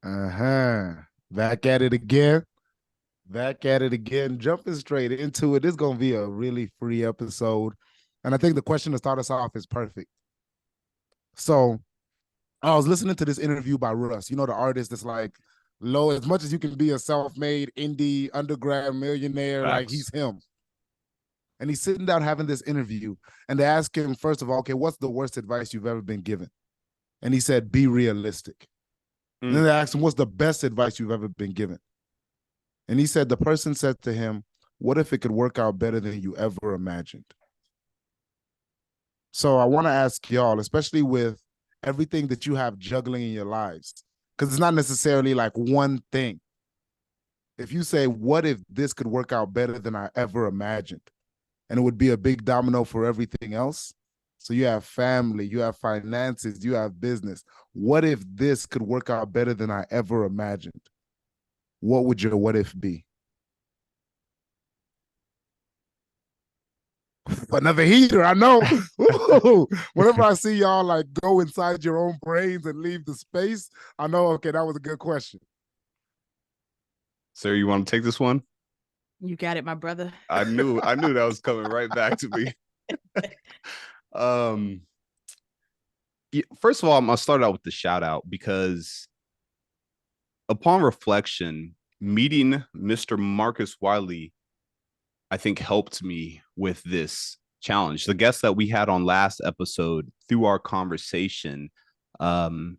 Uh-huh. Back at it again. Back at it again. Jumping straight into it. This is gonna be a really free episode. And I think the question to start us off is perfect. So I was listening to this interview by Russ, the artist that's like low, as much as you can be a self-made indie undergrad millionaire, like Facts. he's him. And he's sitting down having this interview, and they ask him, first of all, okay, what's the worst advice you've ever been given? And he said, be realistic. And then Mm. they asked him, what's the best advice you've ever been given? And he said, the person said to him, what if it could work out better than you ever imagined? So I want to ask y'all, especially with everything that you have juggling in your lives, because it's not necessarily like one thing. If you say, what if this could work out better than I ever imagined? And it would be a big domino for everything else. So you have family, you have finances, you have business. What if this could work out better than I ever imagined? What would your what if be? Another heater, I know. Whenever I see y'all like go inside your own brains and leave the space, I know, okay, that was a good question. Sir, you want to take this one? You got it, my brother. I knew that was coming right back to me. um First of all, I'm gonna start out with the shout out because upon reflection, meeting Mr. Marcus Wiley, I think helped me with this challenge. The guest that we had on last episode, through our conversation, um,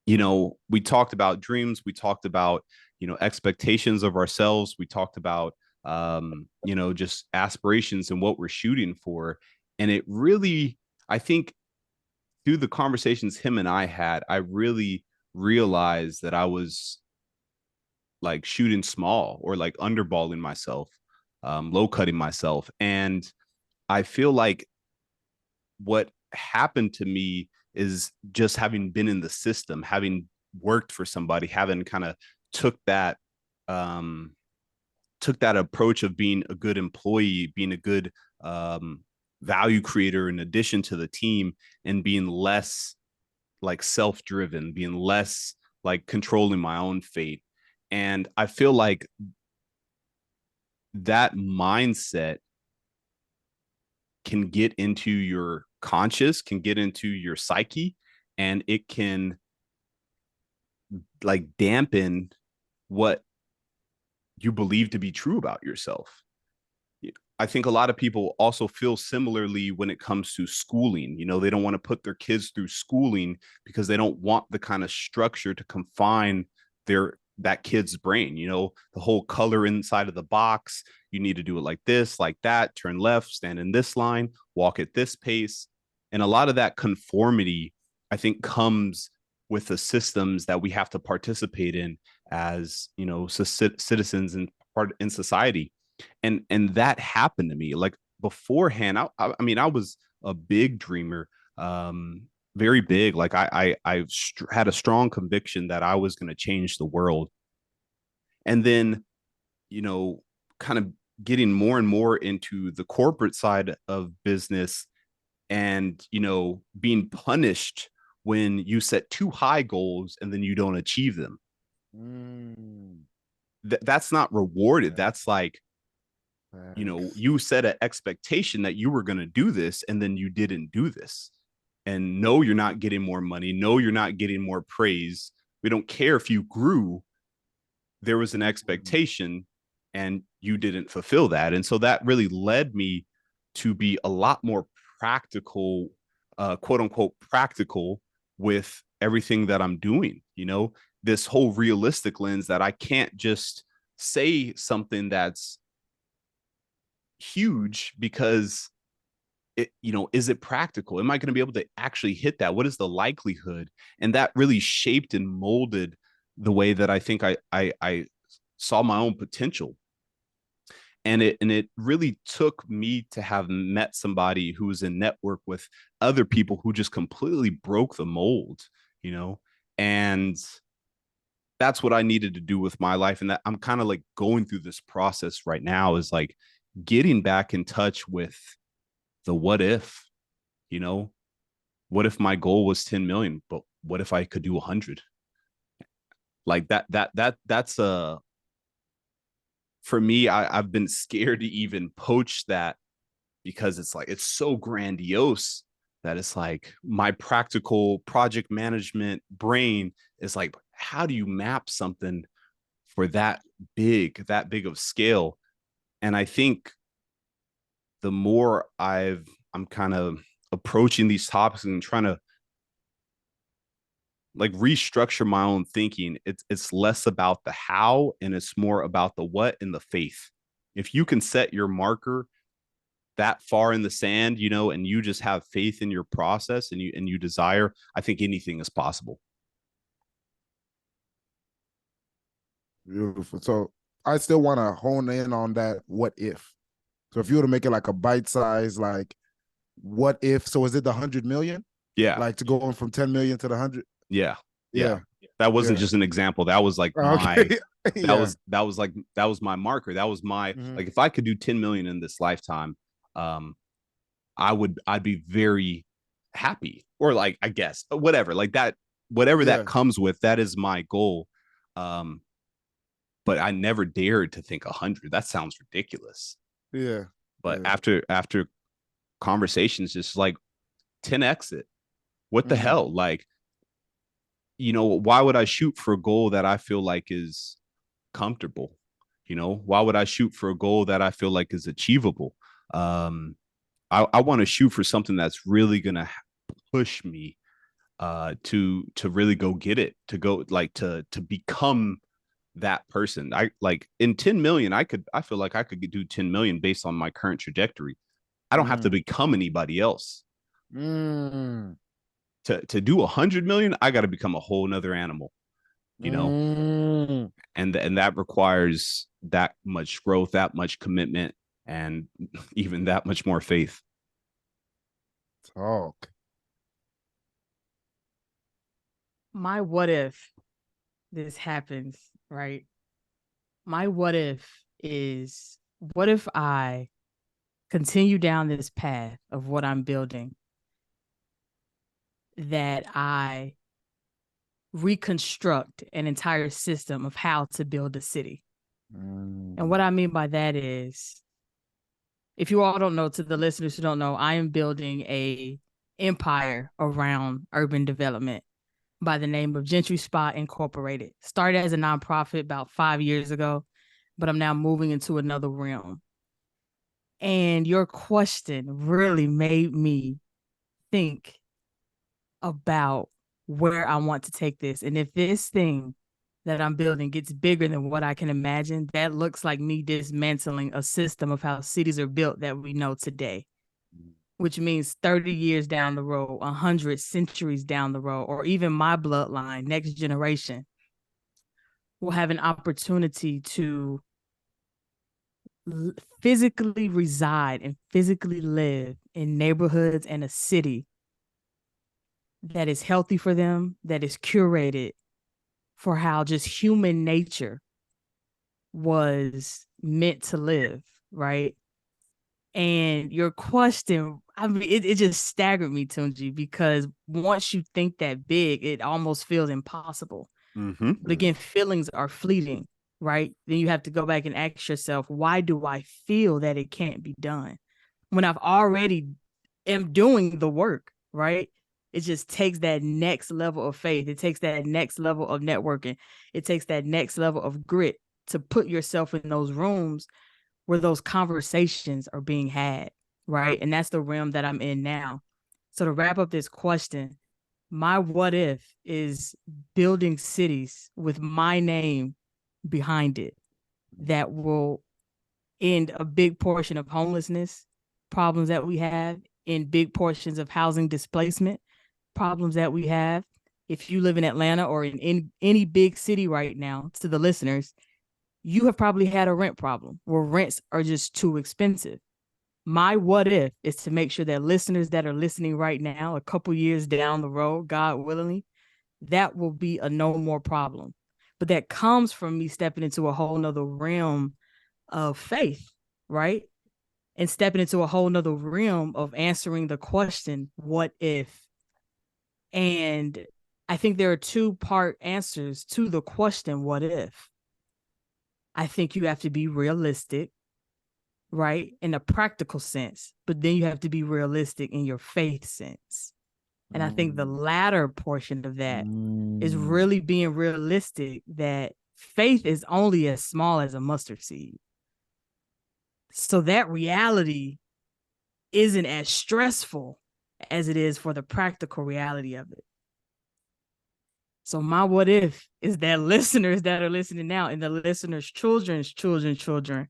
we talked about dreams, we talked about, expectations of ourselves, we talked about, just aspirations and what we're shooting for. And it really, I think, through the conversations him and I had, I really realized that I was like shooting small or like underballing myself, low cutting myself. And I feel like what happened to me is just having been in the system, having worked for somebody, having kind of took that um took that approach of being a good employee, being a good value creator in addition to the team, and being less like self-driven, being less like controlling my own fate. And I feel like that mindset can get into your conscious, can get into your psyche, and it can like dampen what you believe to be true about yourself. I think a lot of people also feel similarly when it comes to schooling. They don't want to put their kids through schooling because they don't want the kind of structure to confine that kid's brain. The whole color inside of the box. You need to do it like this, like that, turn left, stand in this line, walk at this pace. And a lot of that conformity, I think, comes with the systems that we have to participate in as, citizens and part in society. And that happened to me like beforehand. I mean, I was a big dreamer, very big. Like I had a strong conviction that I was going to change the world. And then, kind of getting more and more into the corporate side of business, and being punished when you set too high goals and then you don't achieve them. Mm. That's not rewarded. That's like, Facts. you set an expectation that you were going to do this and then you didn't do this. And no, you're not getting more money. No, you're not getting more praise. We don't care if you grew. There was an expectation and you didn't fulfill that. And so that really led me to be a lot more practical, quote unquote, practical with everything that I'm doing. This whole realistic lens that I can't just say something that's huge because is it practical? Am I going to be able to actually hit that? What is the likelihood? And that really shaped and molded the way that I think I saw my own potential. And it really took me to have met somebody who was in network with other people who just completely broke the mold, and that's what I needed to do with my life. And that I'm kind of like going through this process right now, is like getting back in touch with the what if, you know, what if my goal was 10 million, but what if I could do 100? Like that's a, for me, I've been scared to even poach that, because it's like, it's so grandiose that it's like my practical project management brain is like, how do you map something for that big of scale? And I think the more I'm kind of approaching these topics and trying to like restructure my own thinking, it's less about the how and it's more about the what and the faith. If you can set your marker that far in the sand, and you just have faith in your process, and you desire, I think anything is possible. Beautiful. So I still want to hone in on that what if. So if you were to make it like a bite size, like what if, so is it the 100 million? Yeah. Like to go from 10 million to the 100? Yeah. Yeah. That wasn't just an example. That was like Okay. that was my marker. That was my, like, if I could do 10 million in this lifetime, I'd be very happy, or like, I guess, whatever, like that, whatever that comes with, that is my goal. But I never dared to think 100. That sounds ridiculous. Yeah. But after conversations, just like 10x it. What the hell? Like, why would I shoot for a goal that I feel like is comfortable? Why would I shoot for a goal that I feel like is achievable? I want to shoot for something that's really gonna push me to really go get it, to go, like, to become that person. I like, in 10 million, I feel like I could do 10 million based on my current trajectory. I don't have to become anybody else. To do 100 million, I got to become a whole nother animal, and that requires that much growth, that much commitment, and even that much more faith. Talk. My what if this happens, right? My what if is, what if I continue down this path of what I'm building, that I reconstruct an entire system of how to build a city. And what I mean by that is, if you all don't know, to the listeners who don't know, I am building a empire around urban development by the name of Gentry Spot Incorporated. Started as a nonprofit about 5 years ago, but I'm now moving into another realm. And your question really made me think about where I want to take this. And if this thing that I'm building gets bigger than what I can imagine, that looks like me dismantling a system of how cities are built that we know today, which means 30 years down the road, 100 centuries down the road, or even my bloodline, next generation, will have an opportunity to physically reside and physically live in neighborhoods and a city that is healthy for them, that is curated for how just human nature was meant to live, right? And your question, I mean, it just staggered me, Tunji, because once you think that big, it almost feels impossible. But again, feelings are fleeting, right? Then you have to go back and ask yourself, why do I feel that it can't be done when I've already am doing the work, right? It just takes that next level of faith. It takes that next level of networking. It takes that next level of grit to put yourself in those rooms where those conversations are being had, right? And that's the realm that I'm in now. So to wrap up this question, my what if is building cities with my name behind it that will end a big portion of homelessness problems that we have, in big portions of housing displacement problems that we have. If you live in Atlanta or in any big city right now, to the listeners, you have probably had a rent problem where rents are just too expensive. My what if is to make sure that listeners that are listening right now, a couple years down the road, God willingly, that will be a no more problem. But that comes from me stepping into a whole nother realm of faith, right? And stepping into a whole nother realm of answering the question, what if? And I think there are two-part answers to the question, what if? I think you have to be realistic, right? In a practical sense, but then you have to be realistic in your faith sense. And I think the latter portion of that is really being realistic that faith is only as small as a mustard seed. So that reality isn't as stressful as it is for the practical reality of it. So my what if is that listeners that are listening now and the listeners' children's children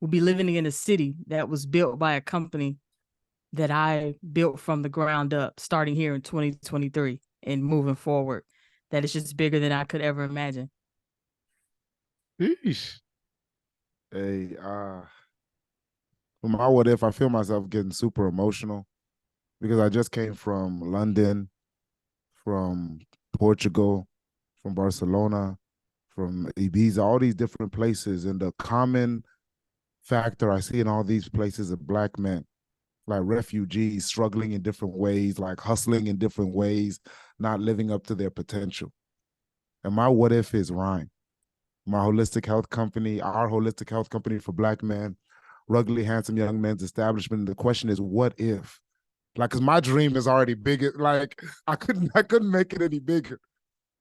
will be living in a city that was built by a company that I built from the ground up, starting here in 2023 and moving forward. That is just bigger than I could ever imagine. Sheesh. Hey, for my what if, I feel myself getting super emotional because I just came from London, from Portugal, from Barcelona, from Ibiza, all these different places. And the common factor I see in all these places are Black men, like refugees struggling in different ways, like hustling in different ways, not living up to their potential. And my what if is Rhyme, my holistic health company, our holistic health company for Black men, ruggedly handsome young men's establishment. The question is, what if? Like, cause my dream is already bigger. Like, I couldn't make it any bigger,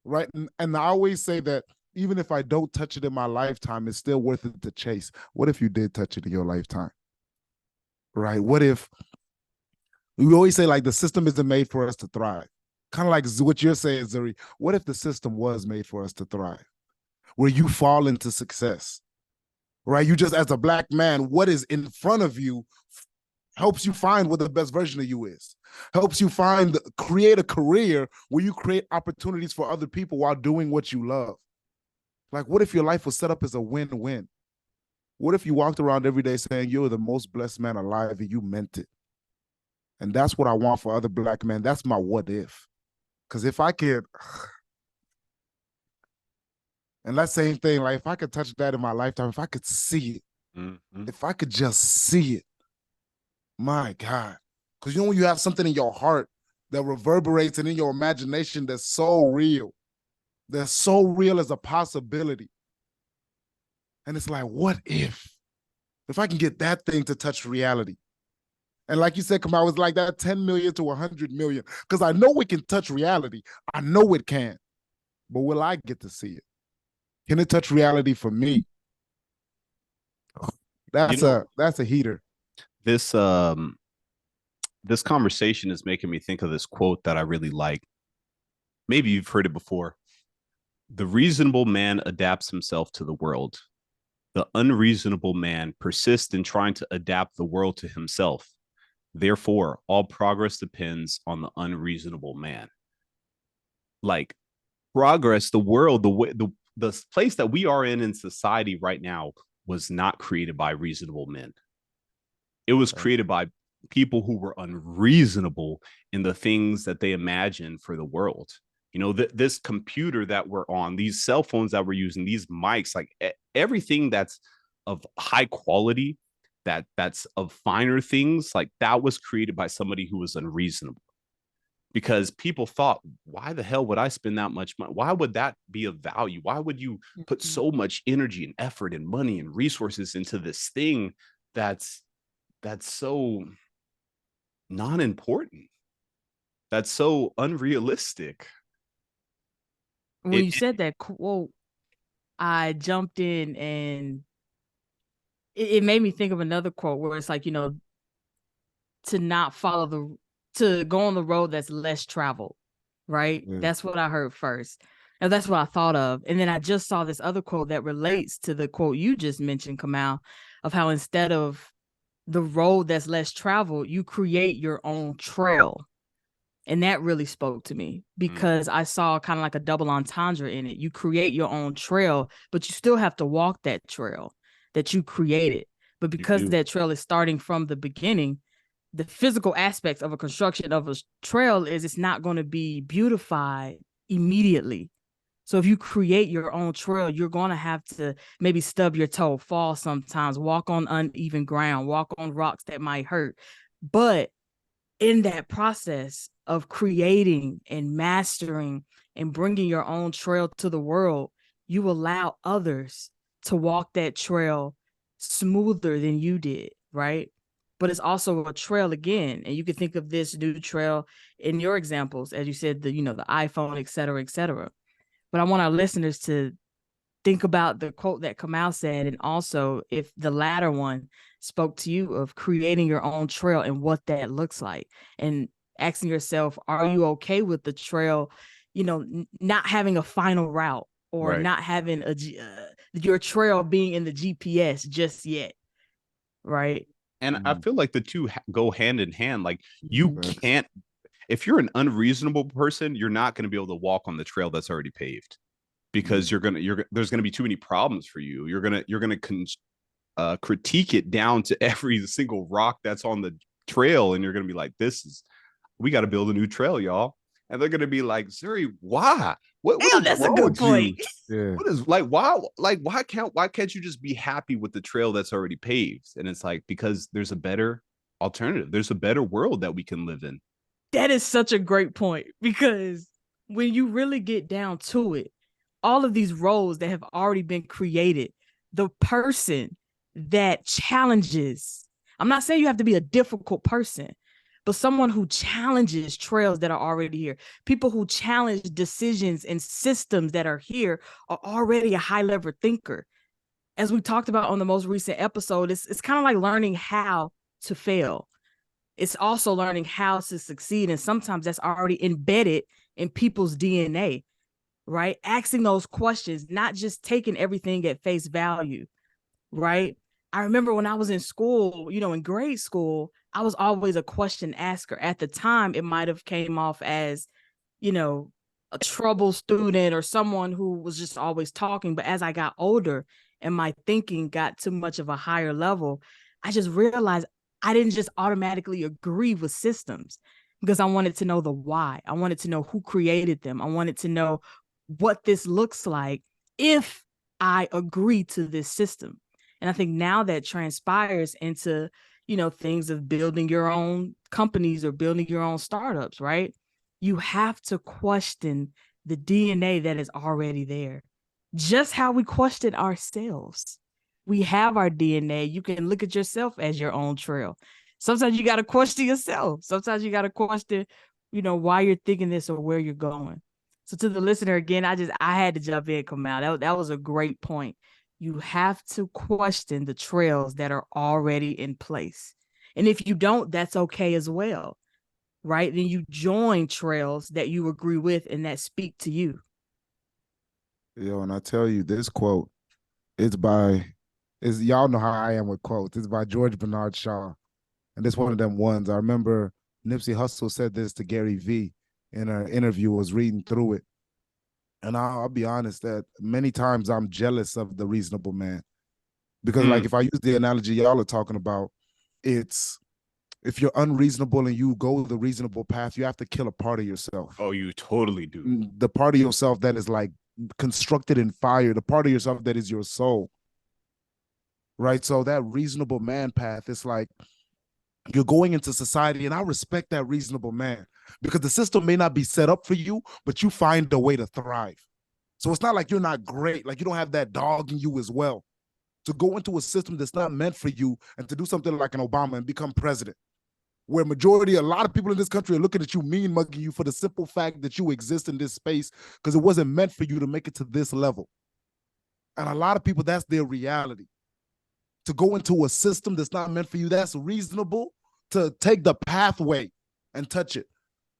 right? And I always say that even if I don't touch it in my lifetime, it's still worth it to chase. What if you did touch it in your lifetime, right? What if we always say like the system isn't made for us to thrive? Kind of like what you're saying, Zuri. What if the system was made for us to thrive, where you fall into success, right? You just as a Black man, what is in front of you helps you find what the best version of you is, helps you create a career where you create opportunities for other people while doing what you love. Like, what if your life was set up as a win-win? What if you walked around every day saying you're the most blessed man alive and you meant it? And that's what I want for other Black men. That's my what if. Because if I could, and that same thing, like if I could touch that in my lifetime, if I could see it, if I could just see it, my God. Because you know when you have something in your heart that reverberates and in your imagination that's so real as a possibility. And it's like, what if I can get that thing to touch reality? And like you said, Kamau, it's like that 10 million to 100 million. Because I know it can touch reality. I know it can. But will I get to see it? Can it touch reality for me? That's a heater. This conversation is making me think of this quote that I really like. Maybe you've heard it before. The reasonable man adapts himself to the world. The unreasonable man persists in trying to adapt the world to himself. Therefore, all progress depends on the unreasonable man. Like progress, the world, the place that we are in society right now was not created by reasonable men. It was created by people who were unreasonable in the things that they imagined for the world. You know, this computer that we're on, these cell phones that we're using, these mics, like everything that's of high quality, that's of finer things, like that was created by somebody who was unreasonable. Because people thought, why the hell would I spend that much money? Why would that be of value? Why would you put so much energy and effort and money and resources into this thing that's so non-important, that's so unrealistic? When you said that quote, I jumped in and it made me think of another quote where it's like, you know, to go on the road that's less traveled, right? That's what I heard first. And that's what I thought of. And then I just saw this other quote that relates to the quote you just mentioned, Kamau, of how instead of the road that's less traveled, you create your own trail. And that really spoke to me because I saw kind of like a double entendre in it. You create your own trail, but you still have to walk that trail that you created. But because that trail is starting from the beginning, the physical aspects of a construction of a trail is it's not going to be beautified immediately. So if you create your own trail, you're going to have to maybe stub your toe, fall sometimes, walk on uneven ground, walk on rocks that might hurt. But in that process of creating and mastering and bringing your own trail to the world, you allow others to walk that trail smoother than you did, right? But it's also a trail again. And you can think of this new trail in your examples, as you said, the iPhone, et cetera, et cetera. But I want our listeners to think about the quote that Kamau said, and also if the latter one spoke to you of creating your own trail and what that looks like, and asking yourself, are you okay with the trail, not having a final route, or Right. not having your trail being in the GPS just yet, right? And I feel like the two go hand in hand. Like you Facts. can't, if you're an unreasonable person, you're not going to be able to walk on the trail that's already paved, because there's gonna be too many problems for you. You're gonna critique it down to every single rock that's on the trail, and you're gonna be like, we got to build a new trail, y'all. And they're gonna be like, Zuri, why? What Damn, is that's a wrong good with you? point. Yeah. What is why can't you just be happy with the trail that's already paved? And it's like, because there's a better alternative. There's a better world that we can live in. That is such a great point, because when you really get down to it, all of these roles that have already been created, the person that challenges, I'm not saying you have to be a difficult person, but someone who challenges trails that are already here, people who challenge decisions and systems that are here, are already a high level thinker. As we talked about on the most recent episode, it's kind of like learning how to fail. It's also learning how to succeed. And sometimes that's already embedded in people's DNA, right? Asking those questions, not just taking everything at face value, right? I remember when I was in school, in grade school, I was always a question asker. At the time, it might have came off as, a trouble student or someone who was just always talking. But as I got older and my thinking got to much of a higher level, I just realized I didn't just automatically agree with systems, because I wanted to know the why. I wanted to know who created them. I wanted to know what this looks like if I agree to this system. And I think now that transpires into, things of building your own companies or building your own startups, right? You have to question the DNA that is already there. Just how we question ourselves. We have our DNA. You can look at yourself as your own trail. Sometimes you got to question yourself. Sometimes you got to question, why you're thinking this or where you're going. So to the listener, again, I had to jump in, Kamau. That was a great point. You have to question the trails that are already in place. And if you don't, that's okay as well, right? Then you join trails that you agree with and that speak to you. Yo, and I tell you, this quote, y'all know how I am with quotes. It's by George Bernard Shaw. And it's one of them ones. I remember Nipsey Hussle said this to Gary Vee in an interview, was reading through it. And I'll be honest that many times I'm jealous of the reasonable man. Because like if I use the analogy y'all are talking about, it's if you're unreasonable and you go the reasonable path, you have to kill a part of yourself. Oh, you totally do. The part of yourself that is like constructed in fire, the part of yourself that is your soul. Right? So that reasonable man path is like you're going into society, and I respect that reasonable man, because the system may not be set up for you, but you find a way to thrive. So it's not like you're not great, like you don't have that dog in you as well. To go into a system that's not meant for you and to do something like an Obama and become president, where a lot of people in this country are looking at you, mean mugging you for the simple fact that you exist in this space because it wasn't meant for you to make it to this level. And a lot of people, that's their reality. To go into a system that's not meant for you, that's reasonable to take the pathway and touch it.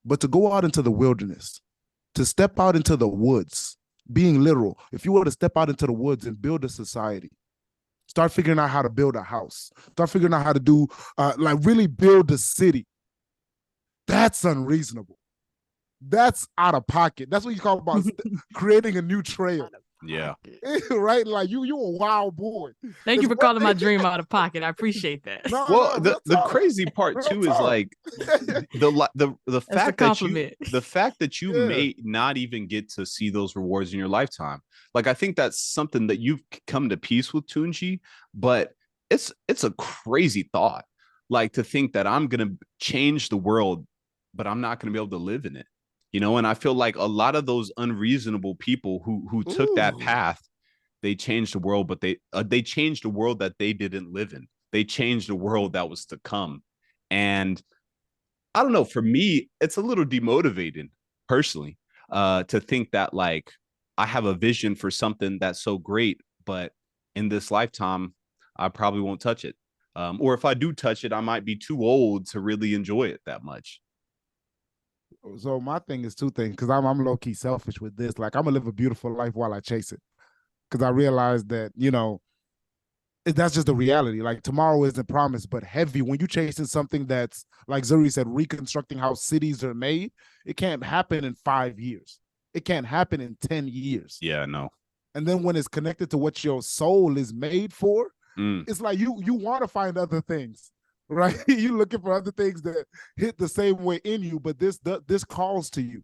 But to go out into the wilderness, to step out into the woods, being literal, if you were to step out into the woods and build a society, start figuring out how to build a house, start figuring out how to do, really build a city, that's unreasonable. That's out of pocket. That's what you call about creating a new trail. Yeah. Right? Like you a wild boy. Thank you for calling my dream out of pocket. I appreciate that. Well, the crazy part too is like the fact that you may not even get to see those rewards in your lifetime. Like I think that's something that you've come to peace with, Tunji, but it's a crazy thought. like to think that I'm going to change the world, but I'm not going to be able to live in it. You know, and I feel like a lot of those unreasonable people who took that path, they changed the world, but they changed the world that they didn't live in. They changed the world that was to come. And I don't know, for me, it's a little demotivating personally, to think that like I have a vision for something that's so great, but in this lifetime, I probably won't touch it. Or if I do touch it, I might be too old to really enjoy it that much. So my thing is two things, because I'm low key selfish with this. Like, I'm gonna live a beautiful life while I chase it, because I realize that, you know, that's just the reality. Like, tomorrow isn't promised, but heavy when you chasing something that's, like Zuri said, reconstructing how cities are made. It can't happen in 5 years. It can't happen in 10 years. Yeah, no. And then when it's connected to what your soul is made for, it's like you want to find other things, right? You're looking for other things that hit the same way in you, but this calls to you.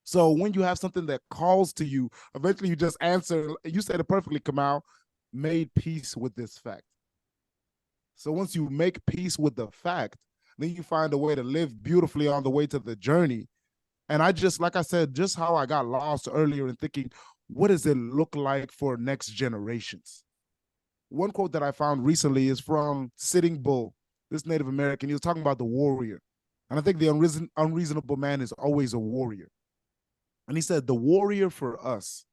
So when you have something that calls to you, eventually you just answer. You said it perfectly, Kamau. Made peace with this fact. So once you make peace with the fact, then you find a way to live beautifully on the way to the journey. And I just, like I said, just how I got lost earlier in thinking, what does it look like for next generations? One quote that I found recently is from Sitting Bull, this Native American. He was talking about the warrior. And I think the unreasonable man is always a warrior. And he said, the warrior for us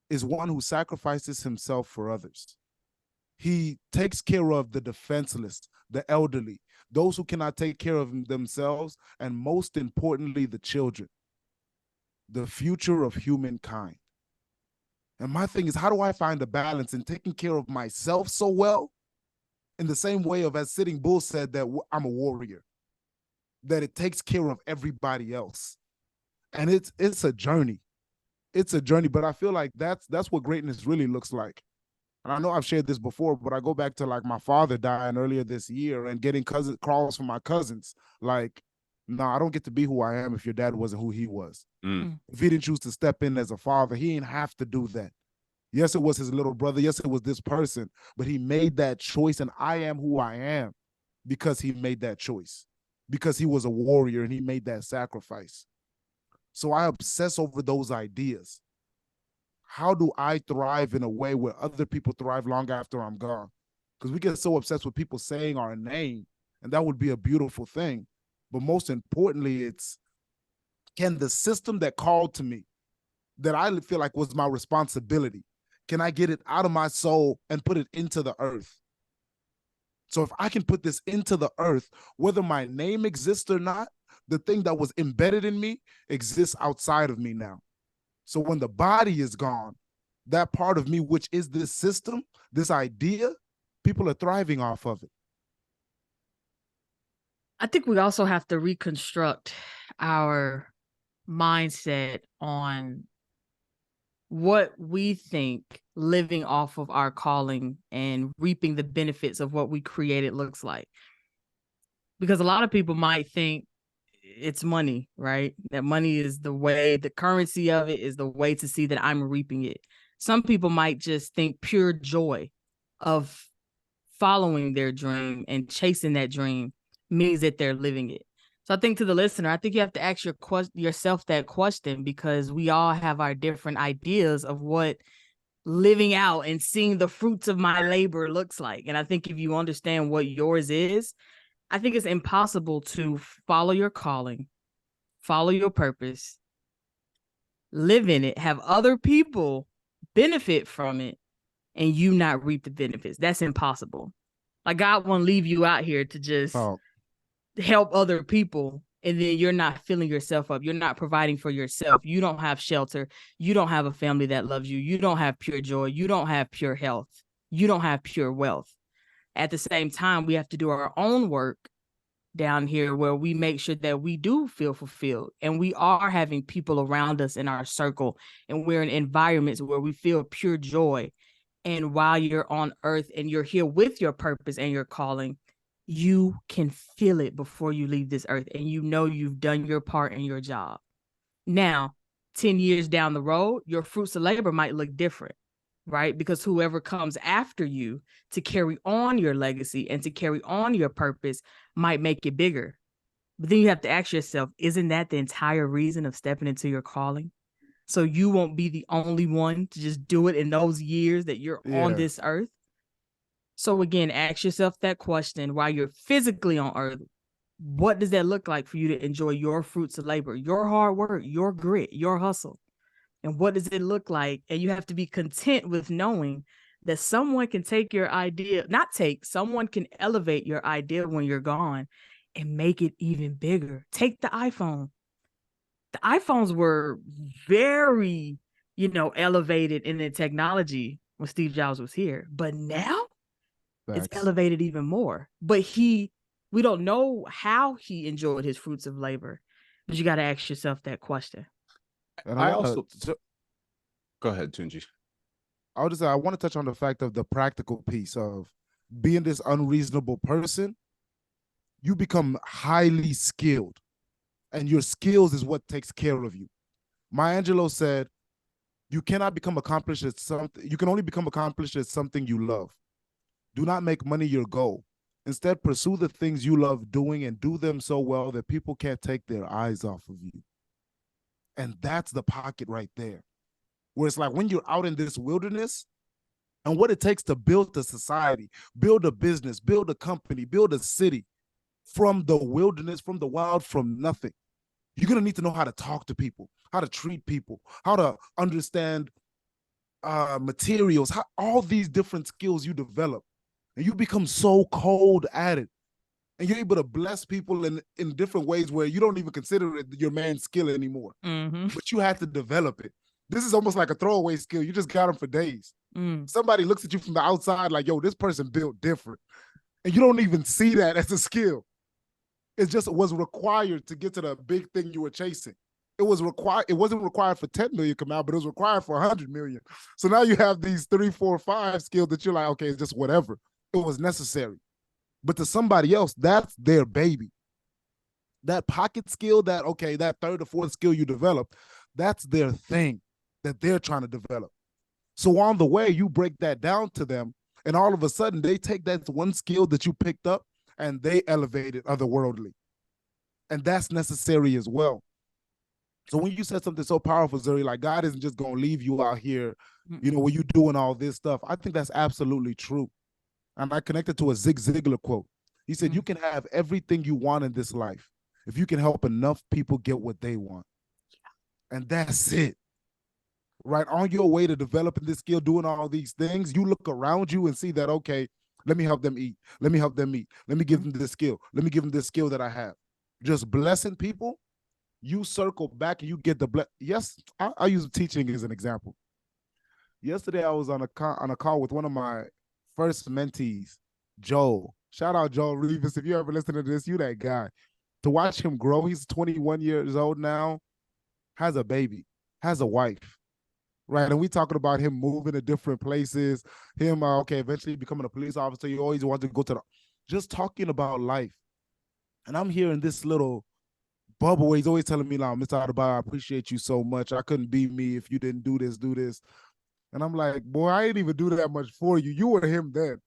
is one who sacrifices himself for others. He takes care of the defenseless, the elderly, those who cannot take care of themselves, and most importantly, the children, the future of humankind. And my thing is, how do I find a balance in taking care of myself so well, in the same way of, as Sitting Bull said, that I'm a warrior, that it takes care of everybody else. And it's a journey. It's a journey, but I feel like that's what greatness really looks like. And I know I've shared this before, but I go back to like my father dying earlier this year and getting calls from my cousins. Like, no, I don't get to be who I am if your dad wasn't who he was. If he didn't choose to step in as a father, he didn't have to do that. Yes, it was his little brother. Yes, it was this person, but he made that choice, and I am who I am because he made that choice, because he was a warrior and he made that sacrifice. So I obsess over those ideas. How do I thrive in a way where other people thrive long after I'm gone? Because we get so obsessed with people saying our name, and that would be a beautiful thing. But most importantly, it's, can the system that called to me, that I feel like was my responsibility, can I get it out of my soul and put it into the earth? So if I can put this into the earth, whether my name exists or not, the thing that was embedded in me exists outside of me now. So when the body is gone, that part of me, which is this system, this idea, people are thriving off of it. I think we also have to reconstruct our mindset on what we think living off of our calling and reaping the benefits of what we created looks like. Because a lot of people might think it's money, right? That money is the way, the currency of it is the way to see that I'm reaping it. Some people might just think pure joy of following their dream and chasing that dream means that they're living it. So I think, to the listener, I think you have to ask yourself that question, because we all have our different ideas of what living out and seeing the fruits of my labor looks like. And I think if you understand what yours is, I think it's impossible to follow your calling, follow your purpose, live in it, have other people benefit from it, and you not reap the benefits. That's impossible. Like, God won't leave you out here to just help other people, and then you're not filling yourself up. You're not providing for yourself. You don't have shelter. You don't have a family that loves you. You don't have pure joy. You don't have pure health. You don't have pure wealth. At the same time, we have to do our own work down here where we make sure that we do feel fulfilled, and we are having people around us in our circle, and we're in environments where we feel pure joy. And while you're on earth and you're here with your purpose and your calling, you can feel it before you leave this earth, and you know you've done your part in your job. Now, 10 years down the road, your fruits of labor might look different. right? Because whoever comes after you to carry on your legacy and to carry on your purpose might make it bigger. But then you have to ask yourself, isn't that the entire reason of stepping into your calling? So you won't be the only one to just do it in those years that you're on this earth. So again, ask yourself that question while you're physically on earth. What does that look like for you to enjoy your fruits of labor, your hard work, your grit, your hustle? And what does it look like? And you have to be content with knowing that someone can take your idea, someone can elevate your idea when you're gone and make it even bigger. Take the iPhone. The iPhones were very, elevated in the technology when Steve Jobs was here. But now it's elevated even more. But we don't know how he enjoyed his fruits of labor. But you got to ask yourself that question. And go ahead, Tunji. I want to touch on the fact of the practical piece of being this unreasonable person. You become highly skilled, and your skills is what takes care of you. Maya Angelou said, you cannot become accomplished at something. You can only become accomplished at something you love. Do not make money your goal. Instead, pursue the things you love doing and do them so well that people can't take their eyes off of you. And that's the pocket right there. Where it's like when you're out in this wilderness and what it takes to build a society, build a business, build a company, build a city from the wilderness, from the wild, from nothing. You're going to need to know how to talk to people, how to treat people, how to understand materials, all these different skills you develop. And you become so cold at it. And you're able to bless people in different ways where you don't even consider it your main skill anymore. Mm-hmm. But you had to develop it. This is almost like a throwaway skill. You just got them for days. Somebody looks at you from the outside like, yo, this person built different. And you don't even see that as a skill. It just was required to get to the big thing you were chasing. It wasn't required for 10 million come out, but it was required for 100 million. So now you have these 3, 4, 5 skills that you're like, okay, it's just whatever. It was necessary. But to somebody else, that's their baby. That pocket skill, that third or fourth skill you develop, that's their thing that they're trying to develop. So on the way, you break that down to them, and all of a sudden, they take that one skill that you picked up and they elevate it otherworldly. And that's necessary as well. So when you said something so powerful, Zuri, like God isn't just going to leave you out here, when you're doing all this stuff, I think that's absolutely true. And I connected to a Zig Ziglar quote. He said, you can have everything you want in this life if you can help enough people get what they want. Yeah. And that's it. Right? On your way to developing this skill, doing all these things, you look around you and see that, okay, let me help them eat. Let me help them eat. Let me give them this skill. Let me give them this skill that I have. Just blessing people, you circle back and you get the Yes, I use teaching as an example. Yesterday, I was on a call with one of my first mentees, Joel. Shout out Joel Reeves. If you ever listen to this, you that guy. To watch him grow, he's 21 years old now, has a baby, has a wife, right? And we talking about him moving to different places, him, eventually becoming a police officer. You always want to go to just talking about life. And I'm here in this little bubble where he's always telling me, like, Mr. Adebayo, I appreciate you so much. I couldn't be me if you didn't do this. And I'm like, boy, I didn't even do that much for you. You were him then.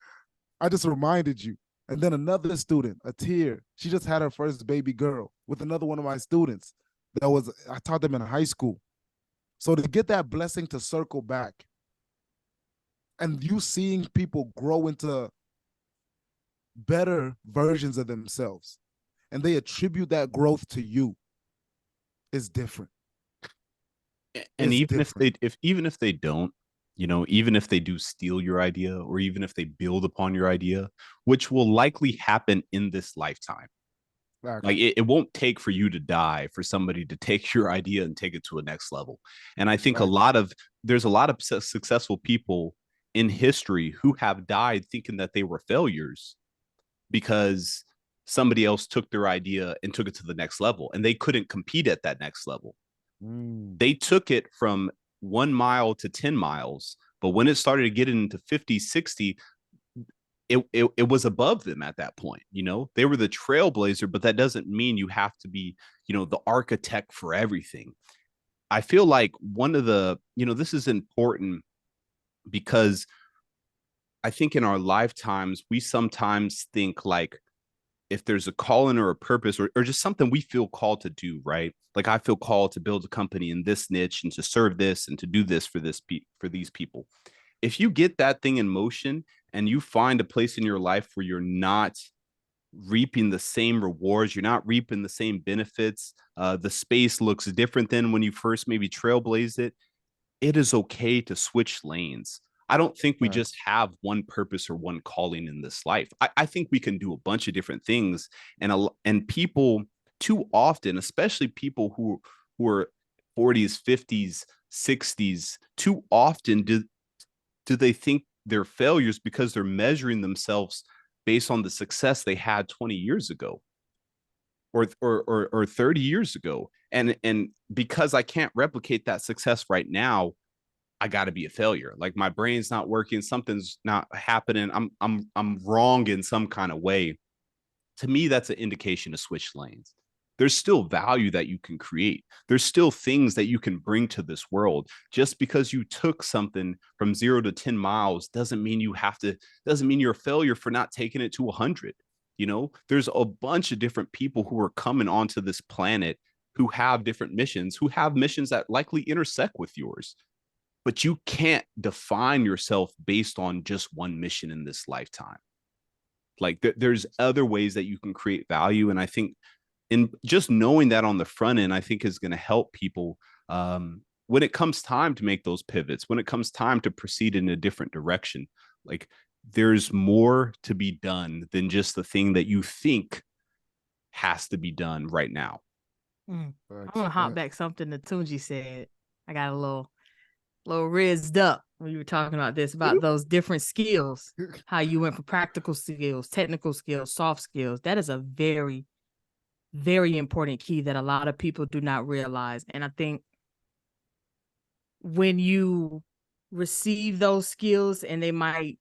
I just reminded you. And then another student, Atir, she just had her first baby girl with another one of my students I taught them in high school. So to get that blessing to circle back and you seeing people grow into better versions of themselves and they attribute that growth to you is different. And even if they don't, even if they do steal your idea or even if they build upon your idea, which will likely happen in this lifetime. Exactly. Like it won't take for you to die for somebody to take your idea and take it to a next level. And I think there's a lot of successful people in history who have died thinking that they were failures because somebody else took their idea and took it to the next level and they couldn't compete at that next level. They took it from 1 mile to 10 miles. But when it started to get into 50, 60, it was above them at that point. They were the trailblazer, but that doesn't mean you have to be, the architect for everything. I feel like one of the, this is important because I think in our lifetimes, we sometimes think like if there's a calling or a purpose or just something we feel called to do, right? Like I feel called to build a company in this niche and to serve this and to do this for for these people. If you get that thing in motion and you find a place in your life where you're not reaping the same rewards, you're not reaping the same benefits, the space looks different than when you first maybe trailblazed it, it is okay to switch lanes. I don't think we just have one purpose or one calling in this life. I think we can do a bunch of different things, and people too often, especially people who are 40s, 50s, 60s, too often do they think they're failures because they're measuring themselves based on the success they had 20 years ago or 30 years ago. And because I can't replicate that success right now, I got to be a failure. Like my brain's not working, something's not happening. I'm wrong in some kind of way. To me, that's an indication to switch lanes. There's still value that you can create. There's still things that you can bring to this world. Just because you took something from 0 to 10 miles doesn't mean doesn't mean you're a failure for not taking it to 100. You know, there's a bunch of different people who are coming onto this planet who have different missions, who have missions that likely intersect with yours. But you can't define yourself based on just one mission in this lifetime. Like there's other ways that you can create value. And I think in just knowing that on the front end, I think is going to help people when it comes time to make those pivots, when it comes time to proceed in a different direction. Like there's more to be done than just the thing that you think has to be done right now. I want to hop back something that Tunji said. I got a little rizzed up when you were talking about this, about those different skills, how you went from practical skills, technical skills, soft skills. That is a very, very important key that a lot of people do not realize. And I think when you receive those skills and they might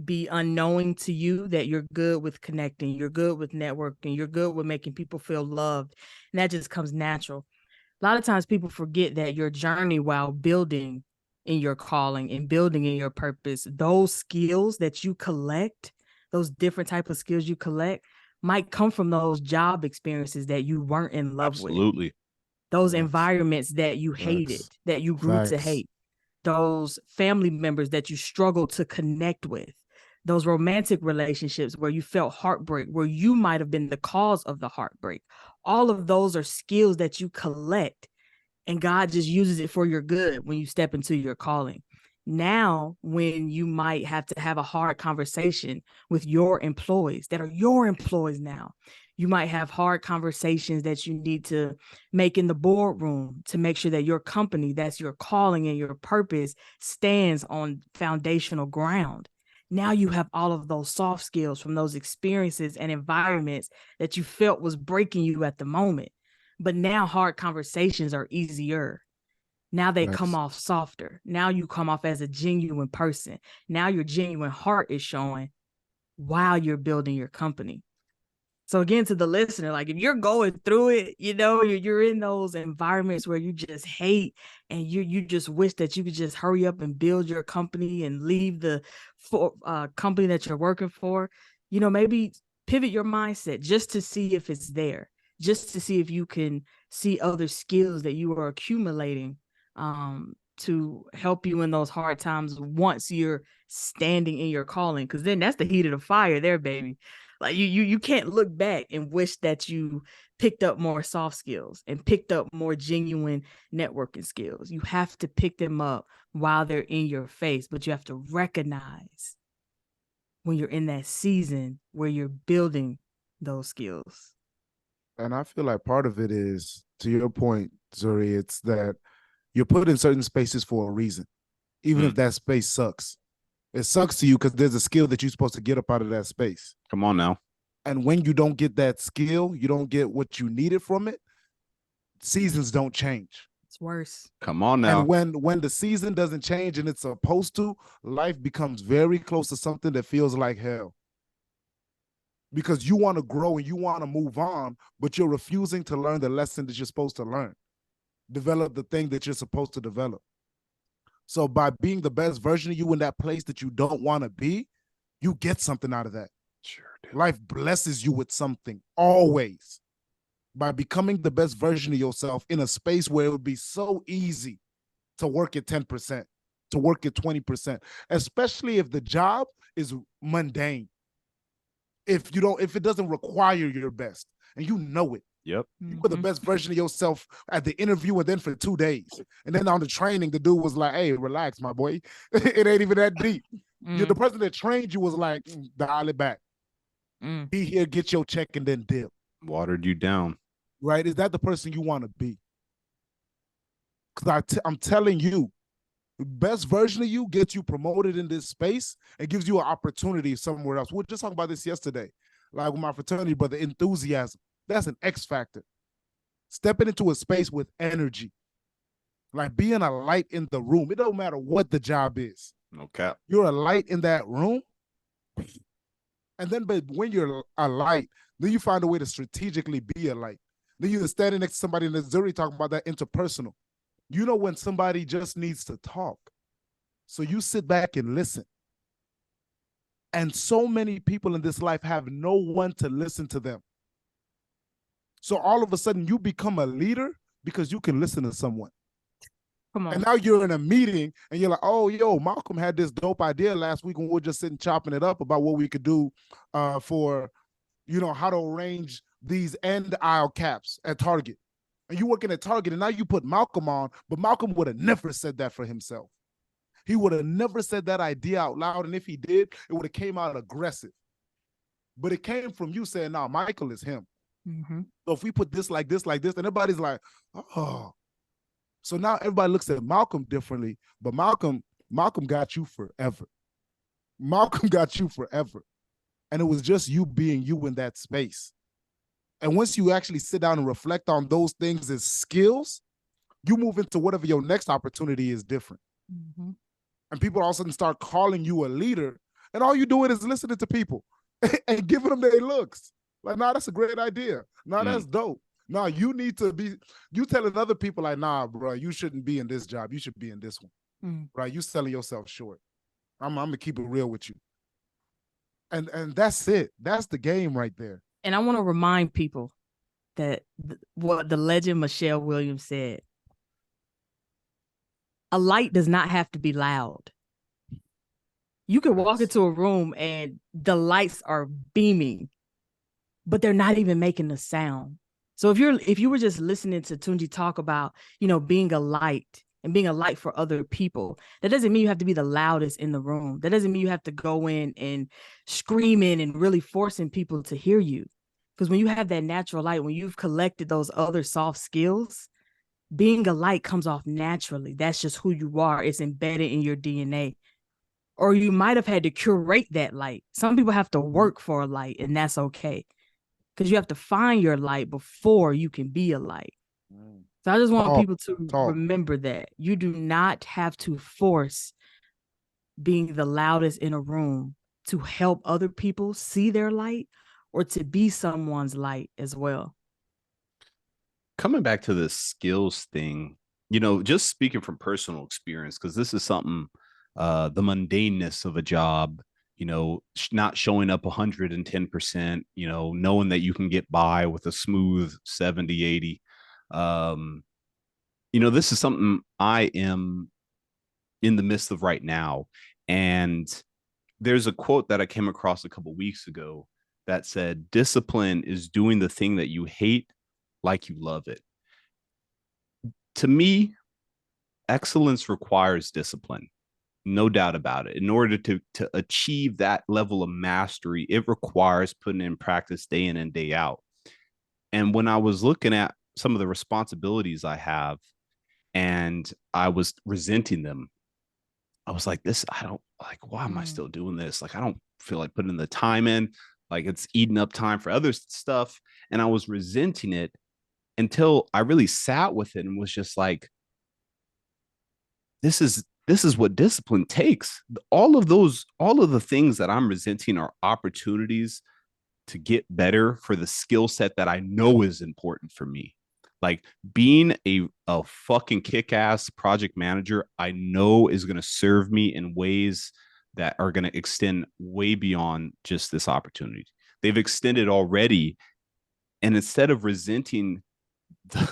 be unknowing to you, that you're good with connecting, you're good with networking, you're good with making people feel loved, and that just comes natural. A lot of times people forget that your journey while building in your calling and building in your purpose, those skills that you collect, those different type of skills you collect might come from those job experiences that you weren't in love with. Absolutely. Those environments that you hated, that you grew to hate, those family members that you struggled to connect with, those romantic relationships where you felt heartbreak, where you might have been the cause of the heartbreak. All of those are skills that you collect, and God just uses it for your good when you step into your calling. Now, when you might have to have a hard conversation with your employees that are your employees now, you might have hard conversations that you need to make in the boardroom to make sure that your company, that's your calling and your purpose, stands on foundational ground. Now you have all of those soft skills from those experiences and environments that you felt was breaking you at the moment. But now hard conversations are easier. Now they come off softer. Now you come off as a genuine person. Now your genuine heart is showing while you're building your company. So again, to the listener, like if you're going through it, you know, you're in those environments where you just hate and you just wish that you could just hurry up and build your company and leave the company that you're working for, you know, maybe pivot your mindset just to see if it's there, just to see if you can see other skills that you are accumulating to help you in those hard times once you're standing in your calling. Because then that's the heat of the fire there, baby. Like you can't look back and wish that you picked up more soft skills and picked up more genuine networking skills. You have to pick them up while they're in your face, but you have to recognize when you're in that season where you're building those skills. And I feel like part of it is, to your point, Zuri, it's that you're put in certain spaces for a reason, even if that space sucks. It sucks to you because there's a skill that you're supposed to get up out of that space. Come on now. And when you don't get that skill, you don't get what you needed from it, seasons don't change. It's worse. Come on now. And when the season doesn't change and it's supposed to, life becomes very close to something that feels like hell. Because you want to grow and you want to move on, but you're refusing to learn the lesson that you're supposed to learn. Develop the thing that you're supposed to develop. So by being the best version of you in that place that you don't want to be, you get something out of that. Sure, dude. Life blesses you with something always by becoming the best version of yourself in a space where it would be so easy to work at 10%, to work at 20%, especially if the job is mundane. If it doesn't require your best and you know it. Yep. You were the best version of yourself at the interview and then for 2 days. And then on the training, the dude was like, hey, relax, my boy. It ain't even that deep. The person that trained you was like, dial it back. Be here, get your check, and then dip. Watered you down. Right? Is that the person you want to be? Because I'm telling you, the best version of you gets you promoted in this space and gives you an opportunity somewhere else. We were just talking about this yesterday. Like with my fraternity brother, enthusiasm. That's an X factor. Stepping into a space with energy. Like being a light in the room. It don't matter what the job is. No cap. You're a light in that room. And then but when you're a light, then you find a way to strategically be a light. Then you're standing next to somebody in the Zuri talking about that interpersonal. You know when somebody just needs to talk. So you sit back and listen. And so many people in this life have no one to listen to them. So all of a sudden you become a leader because you can listen to someone. Come on. And now you're in a meeting and you're like, oh, yo, Malcolm had this dope idea last week when we were just sitting chopping it up about what we could do for, how to arrange these end aisle caps at Target. And you working at Target and now you put Malcolm on, but Malcolm would have never said that for himself. He would have never said that idea out loud. And if he did, it would have came out aggressive. But it came from you saying, no, Michael is him. So if we put this, and everybody's like, oh. So now everybody looks at Malcolm differently, but Malcolm got you forever. Malcolm got you forever. And it was just you being you in that space. And once you actually sit down and reflect on those things as skills, you move into whatever your next opportunity is different. And people all of a sudden start calling you a leader, and all you doing is listening to people and giving them their looks. Like, nah, that's a great idea. Nah, that's dope. Nah, you need to be, you telling other people like, nah, bro, you shouldn't be in this job. You should be in this one. Right? You selling yourself short. I'm going to keep it real with you. And that's it. That's the game right there. And I want to remind people that what the legend Michelle Williams said, a light does not have to be loud. You can walk into a room and the lights are beaming, but they're not even making a sound. So if you were just listening to Tunji talk about, being a light and being a light for other people, that doesn't mean you have to be the loudest in the room. That doesn't mean you have to go in and screaming and really forcing people to hear you. Because when you have that natural light, when you've collected those other soft skills, being a light comes off naturally. That's just who you are. It's embedded in your DNA. Or you might have had to curate that light. Some people have to work for a light, and that's okay. Because you have to find your light before you can be a light. So I just want people to remember that. You do not have to force being the loudest in a room to help other people see their light or to be someone's light as well. Coming back to the skills thing, just speaking from personal experience, because this is something, the mundaneness of a job, not showing up 110%, knowing that you can get by with a smooth 70, 80. This is something I am in the midst of right now. And there's a quote that I came across a couple of weeks ago that said, discipline is doing the thing that you hate like you love it. To me, excellence requires discipline. No doubt about it. In order to achieve that level of mastery, it requires putting in practice day in and day out. And when I was looking at some of the responsibilities I have and I was resenting them, I was like, why am I still doing this? Like, I don't feel like putting the time in, like it's eating up time for other stuff. And I was resenting it until I really sat with it and was just like, this is what discipline takes. All of the things that I'm resenting are opportunities to get better for the skill set that I know is important for me. Like being a fucking kick-ass project manager, I know is going to serve me in ways that are going to extend way beyond just this opportunity. They've extended already. And instead of resenting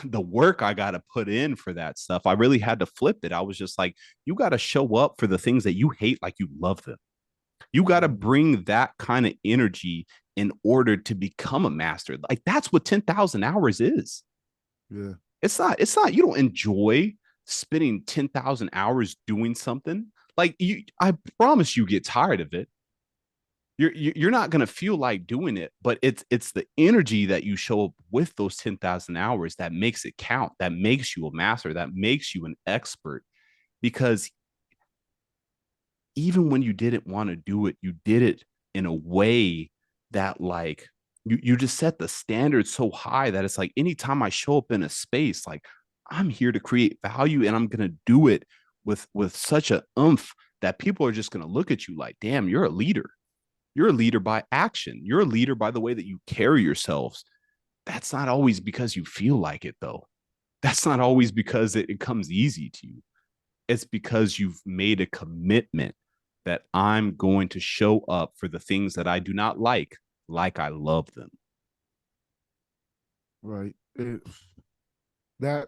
the work I got to put in for that stuff, I really had to flip it. I was just like, you got to show up for the things that you hate like you love them. You got to bring that kind of energy in order to become a master. Like that's what 10,000 hours is. Yeah. It's not, you don't enjoy spending 10,000 hours doing something. Like I promise you get tired of it. You're not going to feel like doing it, but it's the energy that you show up with those 10,000 hours that makes it count, that makes you a master, that makes you an expert. Because even when you didn't want to do it, you did it in a way that like you just set the standard so high that it's like anytime I show up in a space, like I'm here to create value and I'm going to do it with such a oomph that people are just going to look at you like, damn, you're a leader. You're a leader by action. You're a leader by the way that you carry yourselves. That's not always because you feel like it, though. That's not always because it comes easy to you. It's because you've made a commitment that I'm going to show up for the things that I do not like I love them. Right. That,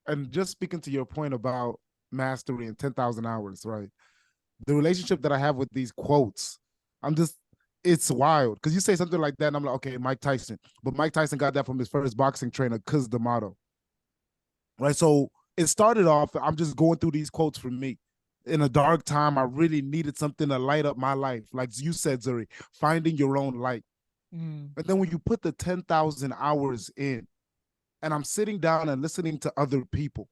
and just speaking to your point about mastery and 10,000 hours, right? The relationship that I have with these quotes, it's wild. Because you say something like that, and I'm like, okay, Mike Tyson. But Mike Tyson got that from his first boxing trainer, Cus D'Amato. Right? So it started off, I'm just going through these quotes for me. In a dark time, I really needed something to light up my life. Like you said, Zuri, finding your own light. But then when you put the 10,000 hours in, and I'm sitting down and listening to other people,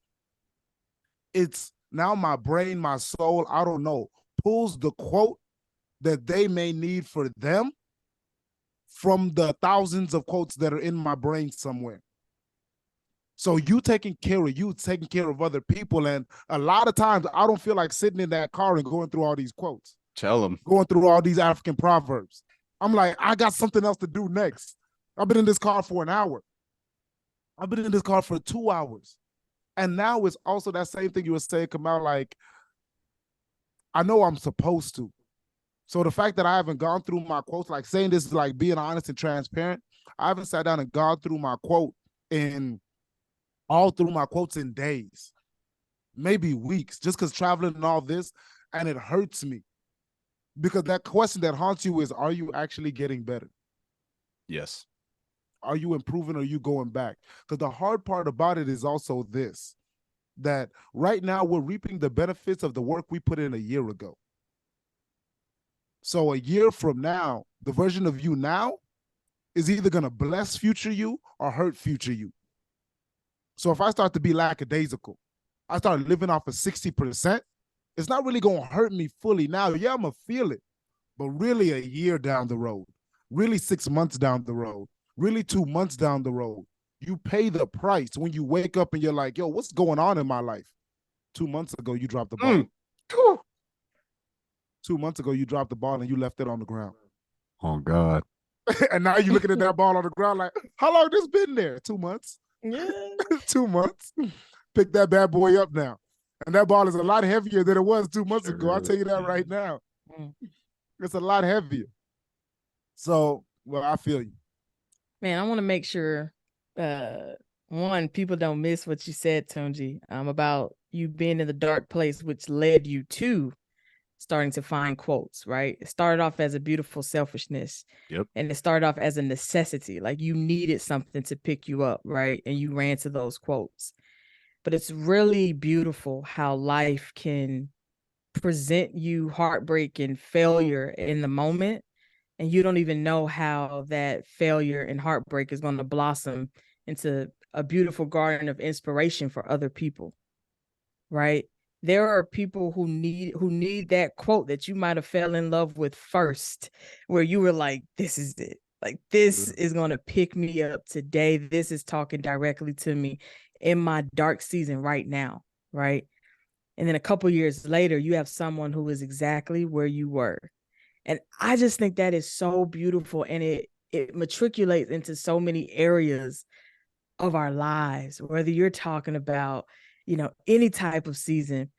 it's now my brain, my soul, I don't know, pulls the quote that they may need for them from the thousands of quotes that are in my brain somewhere. So you taking care of other people. And a lot of times I don't feel like sitting in that car and going through all these quotes. Tell them. Going through all these African proverbs. I'm like, I got something else to do next. I've been in this car for an hour. I've been in this car for 2 hours. And now it's also that same thing you were saying, Kamau, like, I know I'm supposed to. So the fact that I haven't gone through my quotes, like saying this is like being honest and transparent, I haven't sat down and gone through my quote in days, maybe weeks, just because traveling and all this, and it hurts me. Because that question that haunts you is, are you actually getting better? Yes. Are you improving or are you going back? Because the hard part about it is also this, that right now we're reaping the benefits of the work we put in a year ago. So a year from now, the version of you now is either going to bless future you or hurt future you. So if I start to be lackadaisical, I start living off of 60%, it's not really going to hurt me fully now. Yeah, I'm going to feel it, but really a year down the road, really 6 months down the road, really 2 months down the road, you pay the price when you wake up and you're like, yo, what's going on in my life? 2 months ago, you dropped the ball. 2 months ago, you dropped the ball and you left it on the ground. Oh, God. And now you're looking at that ball on the ground like, how long this been there? 2 months. Yeah. 2 months. Pick that bad boy up now. And that ball is a lot heavier than it was 2 months ago. I'll tell you that right now. It's a lot heavier. So, well, I feel you. Man, I want to make sure, one, people don't miss what you said, Tunji, about you being in the dark place, which led you to starting to find quotes, right? It started off as a beautiful selfishness. Yep. And it started off as a necessity. Like you needed something to pick you up, right? And you ran to those quotes. But it's really beautiful how life can present you heartbreak and failure in the moment. And you don't even know how that failure and heartbreak is going to blossom into a beautiful garden of inspiration for other people, right? There are people who need that quote that you might have fell in love with first, where you were like, this is it. Like, this is going to pick me up today. This is talking directly to me in my dark season right now, right? And then a couple years later, you have someone who is exactly where you were. And I just think that is so beautiful. And it matriculates into so many areas of our lives, whether you're talking about, any type of season,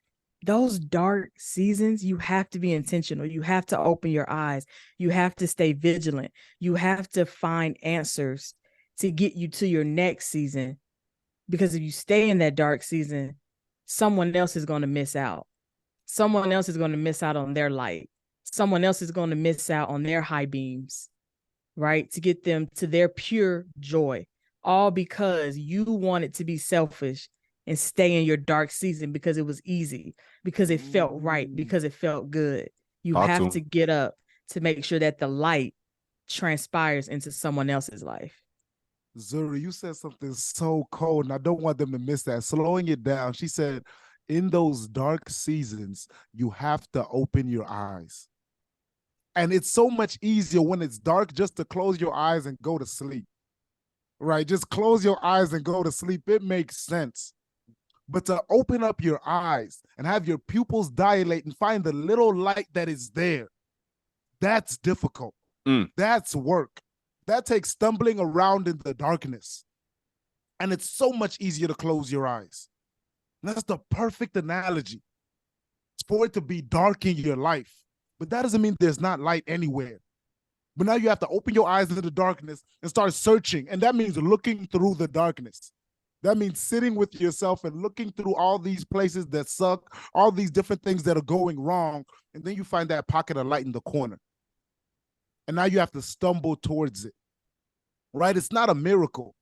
those dark seasons, you have to be intentional. You have to open your eyes. You have to stay vigilant. You have to find answers to get you to your next season. Because if you stay in that dark season, someone else is going to miss out. Someone else is going to miss out on their light. Someone else is going to miss out on their high beams, right? To get them to their pure joy, all because you wanted to be selfish and stay in your dark season because it was easy, because it felt right, because it felt good. You have to get up to make sure that the light transpires into someone else's life. Zuri, you said something so cold, and I don't want them to miss that. Slowing it down, she said, in those dark seasons, you have to open your eyes. And it's so much easier when it's dark just to close your eyes and go to sleep, right? Just close your eyes and go to sleep. It makes sense. But to open up your eyes and have your pupils dilate and find the little light that is there, that's difficult. That's work. That takes stumbling around in the darkness. And it's so much easier to close your eyes. And that's the perfect analogy. It's for it to be dark in your life. But that doesn't mean there's not light anywhere. But now you have to open your eyes into the darkness and start searching. And that means looking through the darkness. That means sitting with yourself and looking through all these places that suck, all these different things that are going wrong. And then you find that pocket of light in the corner. And now you have to stumble towards it, right? It's not a miracle.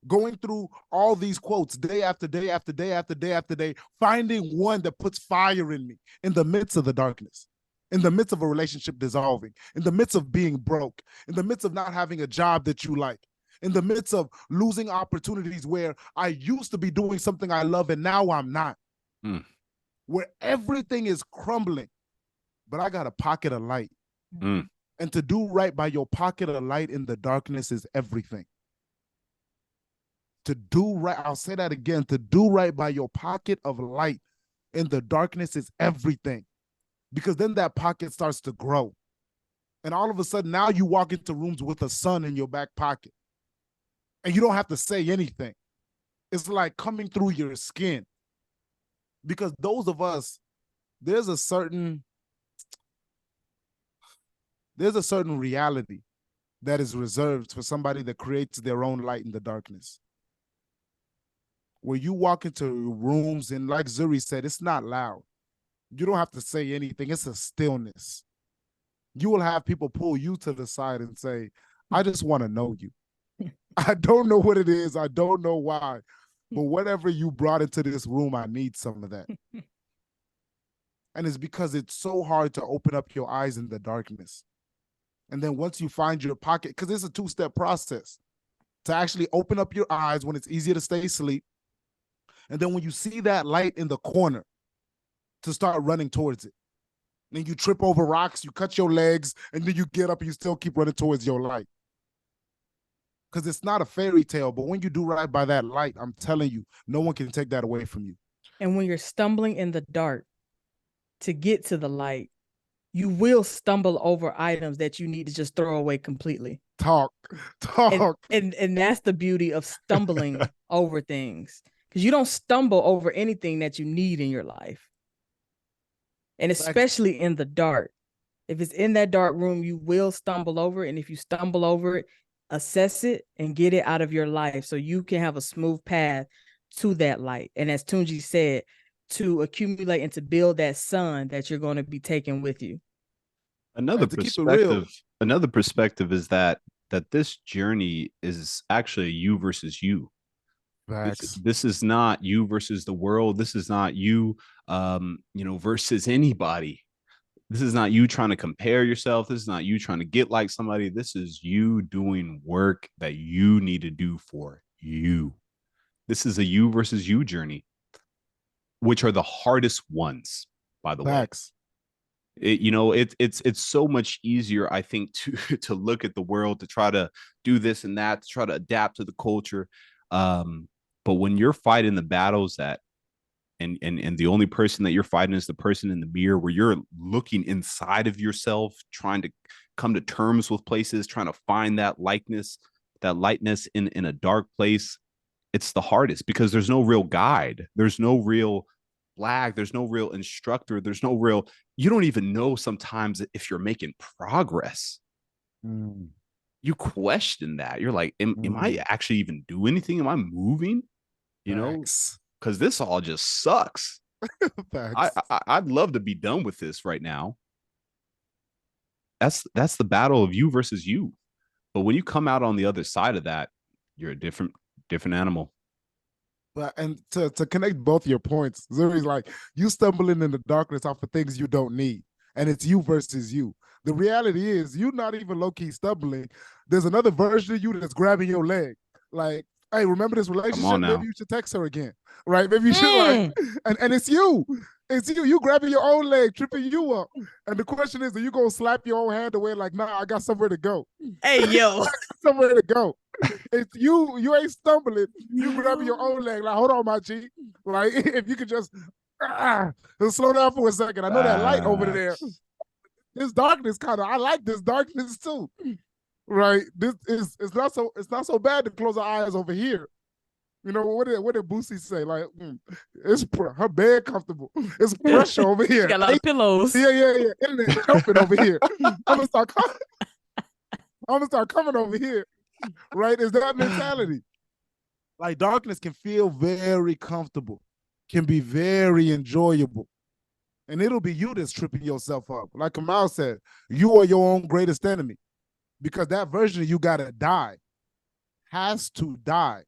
Going through all these quotes day after day after day after day after day, finding one that puts fire in me in the midst of the darkness, in the midst of a relationship dissolving, in the midst of being broke, in the midst of not having a job that you like, in the midst of losing opportunities where I used to be doing something I love and now I'm not, where everything is crumbling, but I got a pocket of light. And to do right by your pocket of light in the darkness is everything. To do right, I'll say that again, to do right by your pocket of light in the darkness is everything. Because then that pocket starts to grow. And all of a sudden, now you walk into rooms with a sun in your back pocket. And you don't have to say anything. It's like coming through your skin. Because those of us, there's a certain reality that is reserved for somebody that creates their own light in the darkness. Where you walk into rooms and like Zuri said, it's not loud. You don't have to say anything. It's a stillness. You will have people pull you to the side and say, I just want to know you. I don't know what it is. I don't know why. But whatever you brought into this room, I need some of that. And it's because it's so hard to open up your eyes in the darkness. And then once you find your pocket, because it's a two-step process, to actually open up your eyes when it's easier to stay asleep. And then when you see that light in the corner, to start running towards it. Then you trip over rocks, you cut your legs, and then you get up and you still keep running towards your light. Because it's not a fairy tale, but when you do right by that light, I'm telling you, no one can take that away from you. And when you're stumbling in the dark to get to the light, you will stumble over items that you need to just throw away completely. Talk. And that's the beauty of stumbling over things. Because you don't stumble over anything that you need in your life. And especially in the dark. If it's in that dark room, you will stumble over it. And if you stumble over it, assess it and get it out of your life so you can have a smooth path to that light. And as Tunji said, to accumulate and to build that sun that you're going to be taking with you. Another perspective is that this journey is actually you versus you. This is not you versus the world. This is not you, versus anybody. This is not you trying to compare yourself. This is not you trying to get like somebody. This is you doing work that you need to do for you. This is a you versus you journey, which are the hardest ones, by the way. It's so much easier, I think, to look at the world, to try to do this and that, to try to adapt to the culture. But when you're fighting the battles and the only person that you're fighting is the person in the mirror, where you're looking inside of yourself, trying to come to terms with places, trying to find that lightness in a dark place, it's the hardest because there's no real guide. There's no real flag. There's no real instructor. There's no real, you don't even know sometimes if you're making progress. Mm. You question that. You're like, am I Mm. actually even do anything? Am I moving? You know, Facts. because this all just sucks. Facts. I'd love to be done with this right now. That's the battle of you versus you. But when you come out on the other side of that, you're a different animal. But and to connect both your points, Zuri's like you stumbling in the darkness off of things you don't need, and it's you versus you. The reality is you're not even low key stumbling. There's another version of you that's grabbing your leg. Like, hey, remember this Come on relationship? Maybe now. you should text her again, right? Maybe you should like, and it's you. It's you. You grabbing your own leg, tripping you up. And the question is, are you gonna slap your own hand away? Like, nah, I got somewhere to go. Hey, yo. Somewhere to go. It's you. You ain't stumbling. You grabbing your own leg. Like, hold on, my G. Like, if you could just slow down for a second. I know that light over there. This darkness kind of. I like this darkness too. Right. This is. It's not so bad to close our eyes over here. You know what did Boosie say? Like, it's her bed comfortable. It's pressure over here. She got a lot of pillows. Yeah. Internet jumping over here. I'm gonna start coming over here. Right? Is that mentality? Like darkness can feel very comfortable, can be very enjoyable. And it'll be you that's tripping yourself up. Like Kamau said, you are your own greatest enemy because that version of you gotta die, has to die.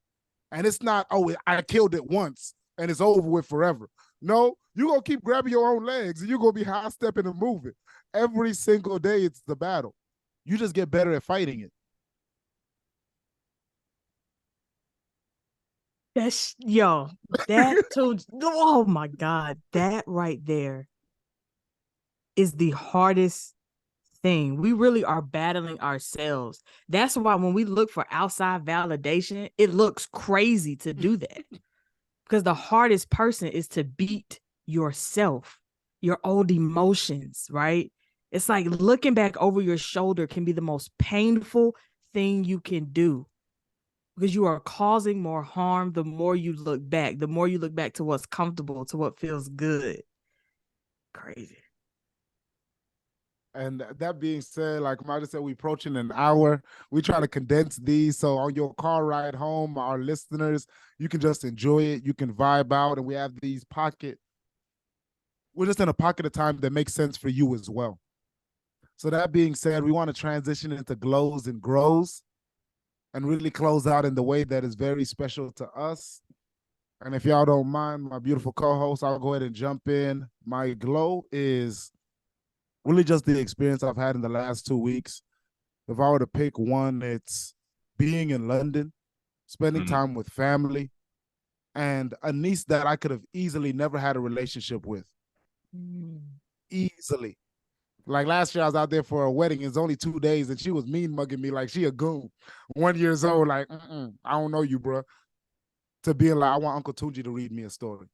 And it's not, oh, I killed it once and it's over with forever. No, you're going to keep grabbing your own legs and you're going to be high stepping and moving. Every single day, it's the battle. You just get better at fighting it. That's, yo, that too. Oh my God. That right there is the hardest thing. We really are battling ourselves. That's why when we look for outside validation, it looks crazy to do that. Because the hardest person is to beat yourself, your old emotions, right? It's like looking back over your shoulder can be the most painful thing you can do because you are causing more harm the more you look back, to what's comfortable, to what feels good. Crazy. And that being said, like I just said, we're approaching an hour. We try to condense these. So on your car ride home, our listeners, you can just enjoy it. You can vibe out. And we have these we're just in a pocket of time that makes sense for you as well. So that being said, we want to transition into glows and grows and really close out in the way that is very special to us. And if y'all don't mind, my beautiful co-host, I'll go ahead and jump in. My glow is really just the experience I've had in the last 2 weeks. If I were to pick one, it's being in London, spending time with family, and a niece that I could have easily never had a relationship with. Easily. Like last year, I was out there for a wedding. It's only 2 days, and she was mean mugging me like she a goon. 1 year old, like, I don't know you, bro. To being like, I want Uncle Tunji to read me a story.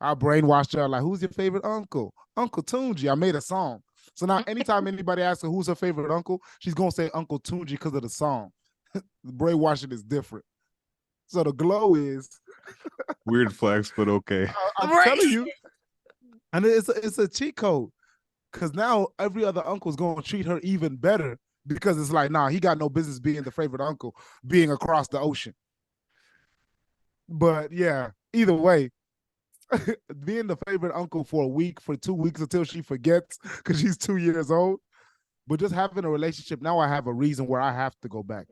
I brainwashed her like, who's your favorite uncle? Uncle Tunji. I made a song. So now anytime anybody asks her who's her favorite uncle, she's going to say Uncle Tunji because of the song. Brainwashing is different. So the glow is... Weird flex, but okay. I'm telling you. And it's a cheat code. Because now every other uncle is going to treat her even better because it's like, nah, he got no business being the favorite uncle, being across the ocean. But yeah, either way, being the favorite uncle for a week, for 2 weeks until she forgets because she's 2 years old. But just having a relationship, now I have a reason where I have to go back.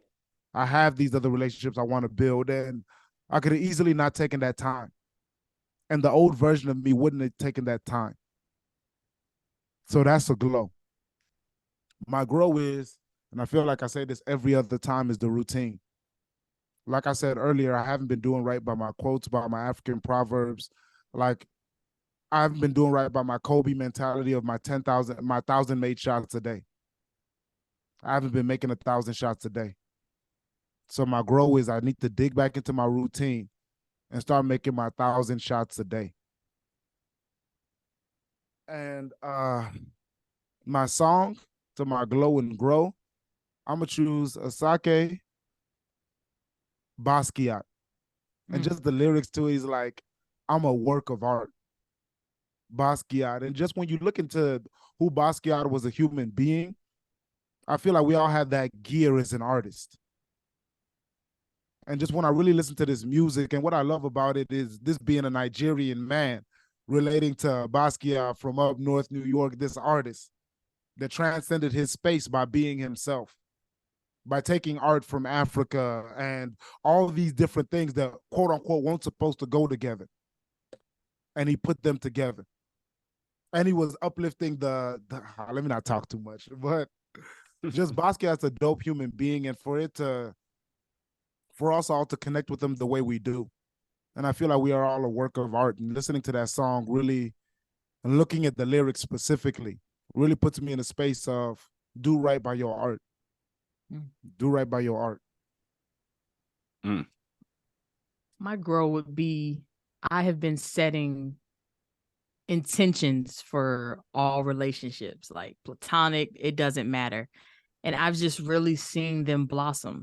I have these other relationships I want to build, and I could have easily not taken that time. And the old version of me wouldn't have taken that time. So that's a glow. My grow is, and I feel like I say this every other time, is the routine. Like I said earlier, I haven't been doing right by my quotes, by my African proverbs. Like I haven't been doing right by my Kobe mentality of my 1,000 made shots a day. I haven't been making 1,000 shots a day. So my grow is I need to dig back into my routine and start making my 1,000 shots a day. And my song to my glow and grow, I'm gonna choose Asake Basquiat. And just the lyrics too, he's like, I'm a work of art. Basquiat. And just when you look into who Basquiat was a human being, I feel like we all have that gear as an artist. And just when I really listen to this music, and what I love about it is this being a Nigerian man relating to Basquiat from up north New York, this artist that transcended his space by being himself, by taking art from Africa and all of these different things that quote unquote weren't supposed to go together. And he put them together. And he was uplifting let me not talk too much, but just Basquiat's a dope human being, and for us all to connect with him the way we do. And I feel like we are all a work of art, and listening to that song really, and looking at the lyrics specifically, really puts me in a space of do right by your art. Do right by your art. My grow would be, I have been setting intentions for all relationships, like platonic, it doesn't matter. And I've just really seen them blossom,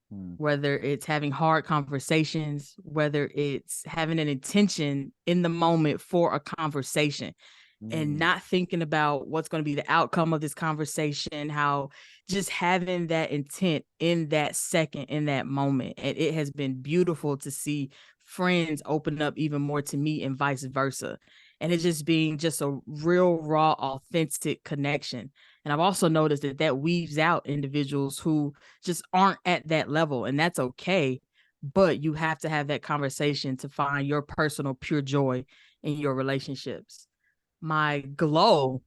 whether it's having hard conversations, whether it's having an intention in the moment for a conversation and not thinking about what's going to be the outcome of this conversation, how just having that intent in that second, in that moment. And it has been beautiful to see friends open up even more to me and vice versa. And it's just being just a real, raw, authentic connection. And I've also noticed that weaves out individuals who just aren't at that level, and that's okay. But you have to have that conversation to find your personal pure joy in your relationships. My glow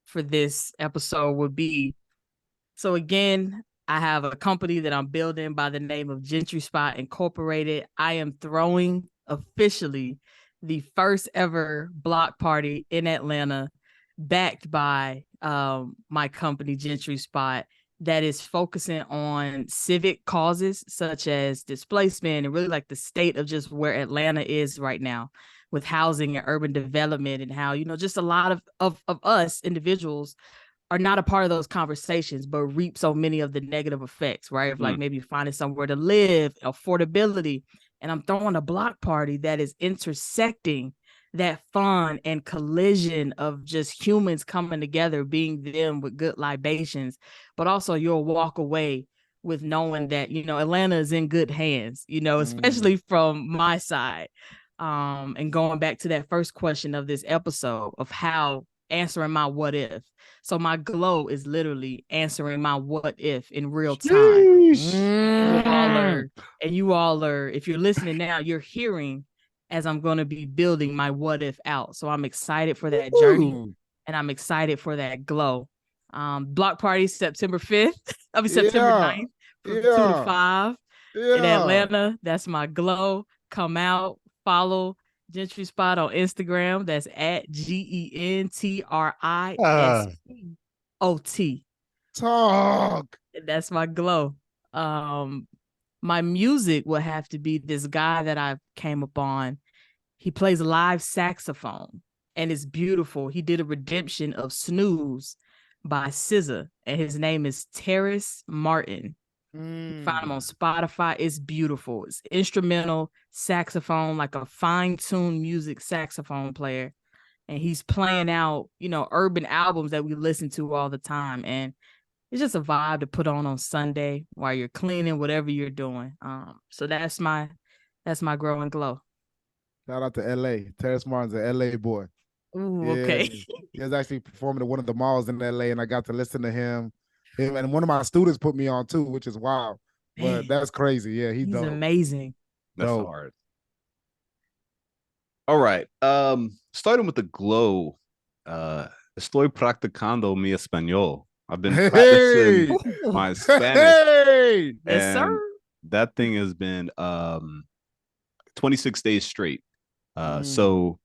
for this episode would be, so again, I have a company that I'm building by the name of Gentry Spot Incorporated. I am throwing officially the first ever block party in Atlanta, backed by my company, Gentry Spot, that is focusing on civic causes such as displacement and really like the state of just where Atlanta is right now with housing and urban development, and how, just a lot of us individuals are not a part of those conversations, but reap so many of the negative effects, right? Of like maybe finding somewhere to live, affordability. And I'm throwing a block party that is intersecting that fun and collision of just humans coming together, being them with good libations, but also you'll walk away with knowing that, Atlanta is in good hands, especially from my side. And going back to that first question of this episode of how answering my what if. So my glow is literally answering my what if in real time. You all are, if you're listening now, you're hearing as I'm going to be building my what if out. So I'm excited for that journey, and I'm excited for that glow. Block party September 5th. September 9th from 2 to 5 in Atlanta. That's my glow. Come out, follow Gentry Spot on Instagram. That's at GENTRISPOT. Talk. That's my glow. My music will have to be this guy that I came upon. He plays live saxophone, and it's beautiful. He did a redemption of Snooze by SZA, and his name is Terrace Martin. Find him on Spotify. It's beautiful. It's instrumental saxophone, like a fine-tuned music saxophone player. And he's playing out, urban albums that we listen to all the time. And it's just a vibe to put on Sunday while you're cleaning, whatever you're doing. So that's my growing glow. Shout out to LA. Terrace Martin's an LA boy. Ooh, okay. He was actually performing at one of the malls in LA, and I got to listen to him. And one of my students put me on too, which is wild. But that's crazy. Yeah, he's dope. Amazing. That's hard. All right. Starting with the glow. Estoy practicando mi español. I've been practicing my Spanish. Yes, sir. That thing has been 26 days straight. So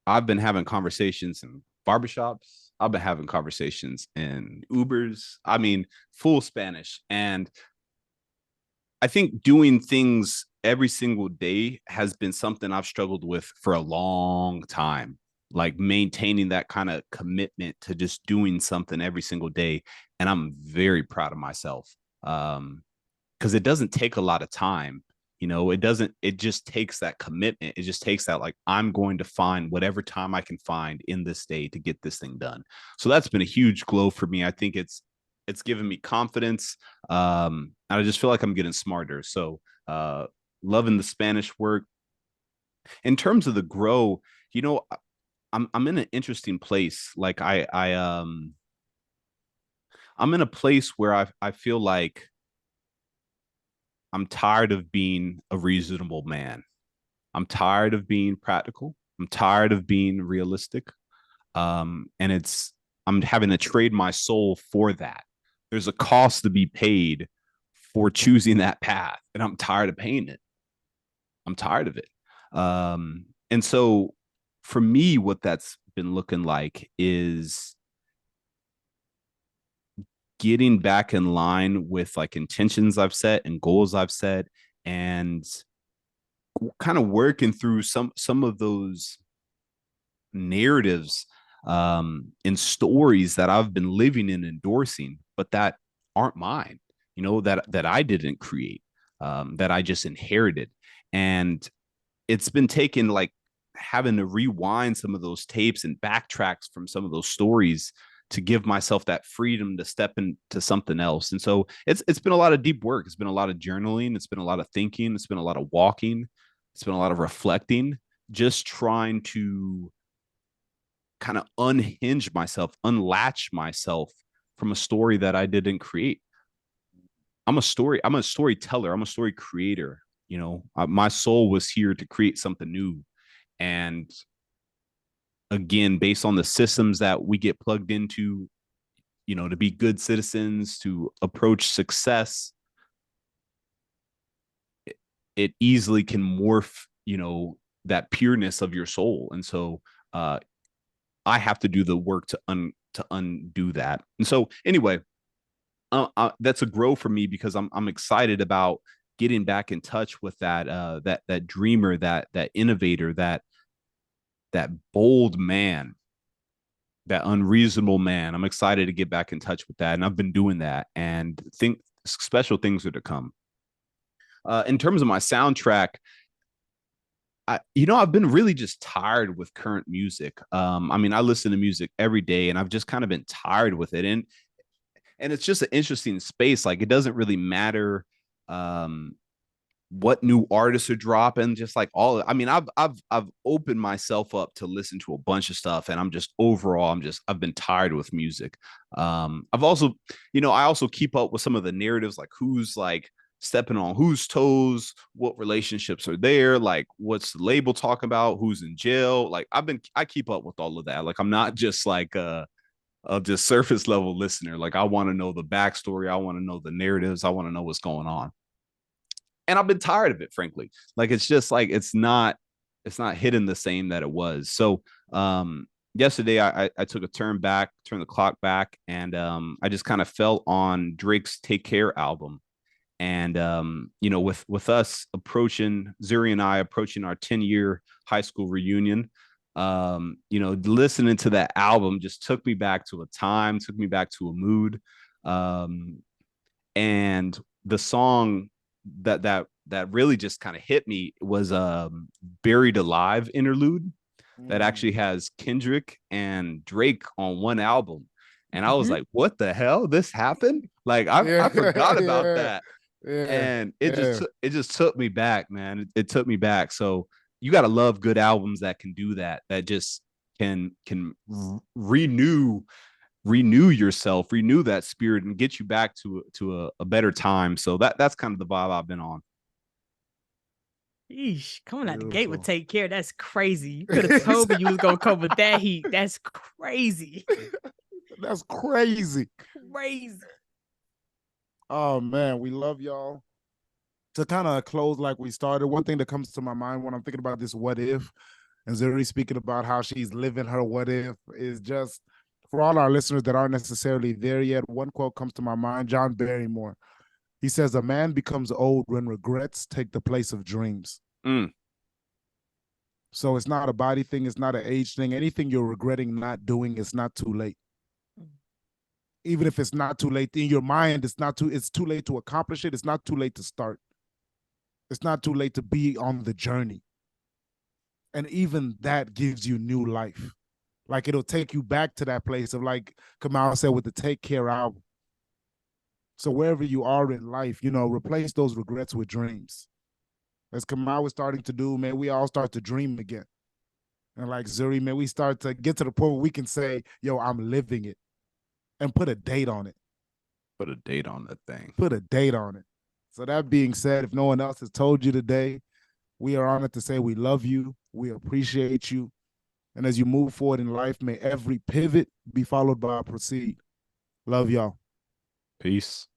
I've been having conversations in barbershops. I've been having conversations in Ubers. I mean, full Spanish. And I think doing things every single day has been something I've struggled with for a long time. Like maintaining that kind of commitment to just doing something every single day. And I'm very proud of myself because it doesn't take a lot of time It just takes that commitment. It just takes that, like, I'm going to find whatever time I can find in this day to get this thing done. So that's been a huge glow for me. I think it's given me confidence. And I just feel like I'm getting smarter. So loving the Spanish work. In terms of the grow, I'm in an interesting place. Like I'm in a place where I feel like I'm tired of being a reasonable man. I'm tired of being practical. I'm tired of being realistic. And I'm having to trade my soul for that. There's a cost to be paid for choosing that path, and I'm tired of paying it. I'm tired of it. And so for me, what that's been looking like is getting back in line with like intentions I've set and goals I've set, and kind of working through some of those narratives and stories that I've been living and endorsing, but that aren't mine, that I didn't create, that I just inherited. And it's been taken, like, having to rewind some of those tapes and backtracks from some of those stories to give myself that freedom to step into something else. And so it's been a lot of deep work. It's been a lot of journaling. It's been a lot of thinking. It's been a lot of walking. It's been a lot of reflecting, just trying to kind of unhinge myself, unlatch myself from a story that I didn't create. I'm a storyteller. I'm a story creator. My soul was here to create something new. And again, based on the systems that we get plugged into, to be good citizens, to approach success, it easily can morph, that pureness of your soul. And so I have to do the work to undo that. And so anyway, that's a grow for me, because I'm excited about getting back in touch with that that dreamer, that innovator, that bold man, that unreasonable man. I'm excited to get back in touch with that, and I've been doing that, and think special things are to come. In terms of my soundtrack, I've been really just tired with current music. I mean, I listen to music every day, and I've just kind of been tired with it. And it's just an interesting space. Like, it doesn't really matter what new artists are dropping. Just like I've opened myself up to listen to a bunch of stuff, and I've been tired with music. I've also, I also keep up with some of the narratives, like who's like stepping on whose toes, what relationships are there, like what's the label talking about, who's in jail. Like I keep up with all of that. Like, I'm not just like just surface level listener. Like, I want to know the backstory. I want to know the narratives. I want to know what's going on. And I've been tired of it, frankly. Like, it's just like, it's not hitting the same that it was. So yesterday I took a turn the clock back, and I just kind of fell on Drake's Take Care album. And with us approaching, Zuri and I approaching our 10-year high school reunion, listening to that album just took me back to a time, took me back to a mood. And the song that really just kind of hit me was Buried Alive interlude, that actually has Kendrick and Drake on one album. And I was like, what the hell? This happened? Like, I forgot about that. Yeah, and it just took me back, man. It took me back. So you got to love good albums that can do that, that just can renew yourself, renew that spirit, and get you back to a better time. So that's kind of the vibe I've been on. Yeesh, coming out the gate with Take Care. That's crazy. You could have told me you was gonna come with that heat. That's crazy. That's crazy. Crazy. Oh man, we love y'all. To kind of close like we started, one thing that comes to my mind when I'm thinking about this what if, and Zuri speaking about how she's living her what if, is just for all our listeners that aren't necessarily there yet. One quote comes to my mind, John Barrymore. He says, "A man becomes old when regrets take the place of dreams." So it's not a body thing. It's not an age thing. Anything you're regretting not doing, it's not too late. Even if it's not too late in your mind, it's too late to accomplish it. It's not too late to start. It's not too late to be on the journey. And even that gives you new life. Like it'll take you back to that place of, like Kamau said with the Take Care album. So wherever you are in life, you know, replace those regrets with dreams. As Kamau was starting to do, man, we all start to dream again. And like Zuri, man, we start to get to the point where we can say, yo, I'm living it, and put a date on it. Put a date on that thing. Put a date on it. So that being said, if no one else has told you today, we are honored to say we love you. We appreciate you. And as you move forward in life, may every pivot be followed by a proceed. Love y'all. Peace.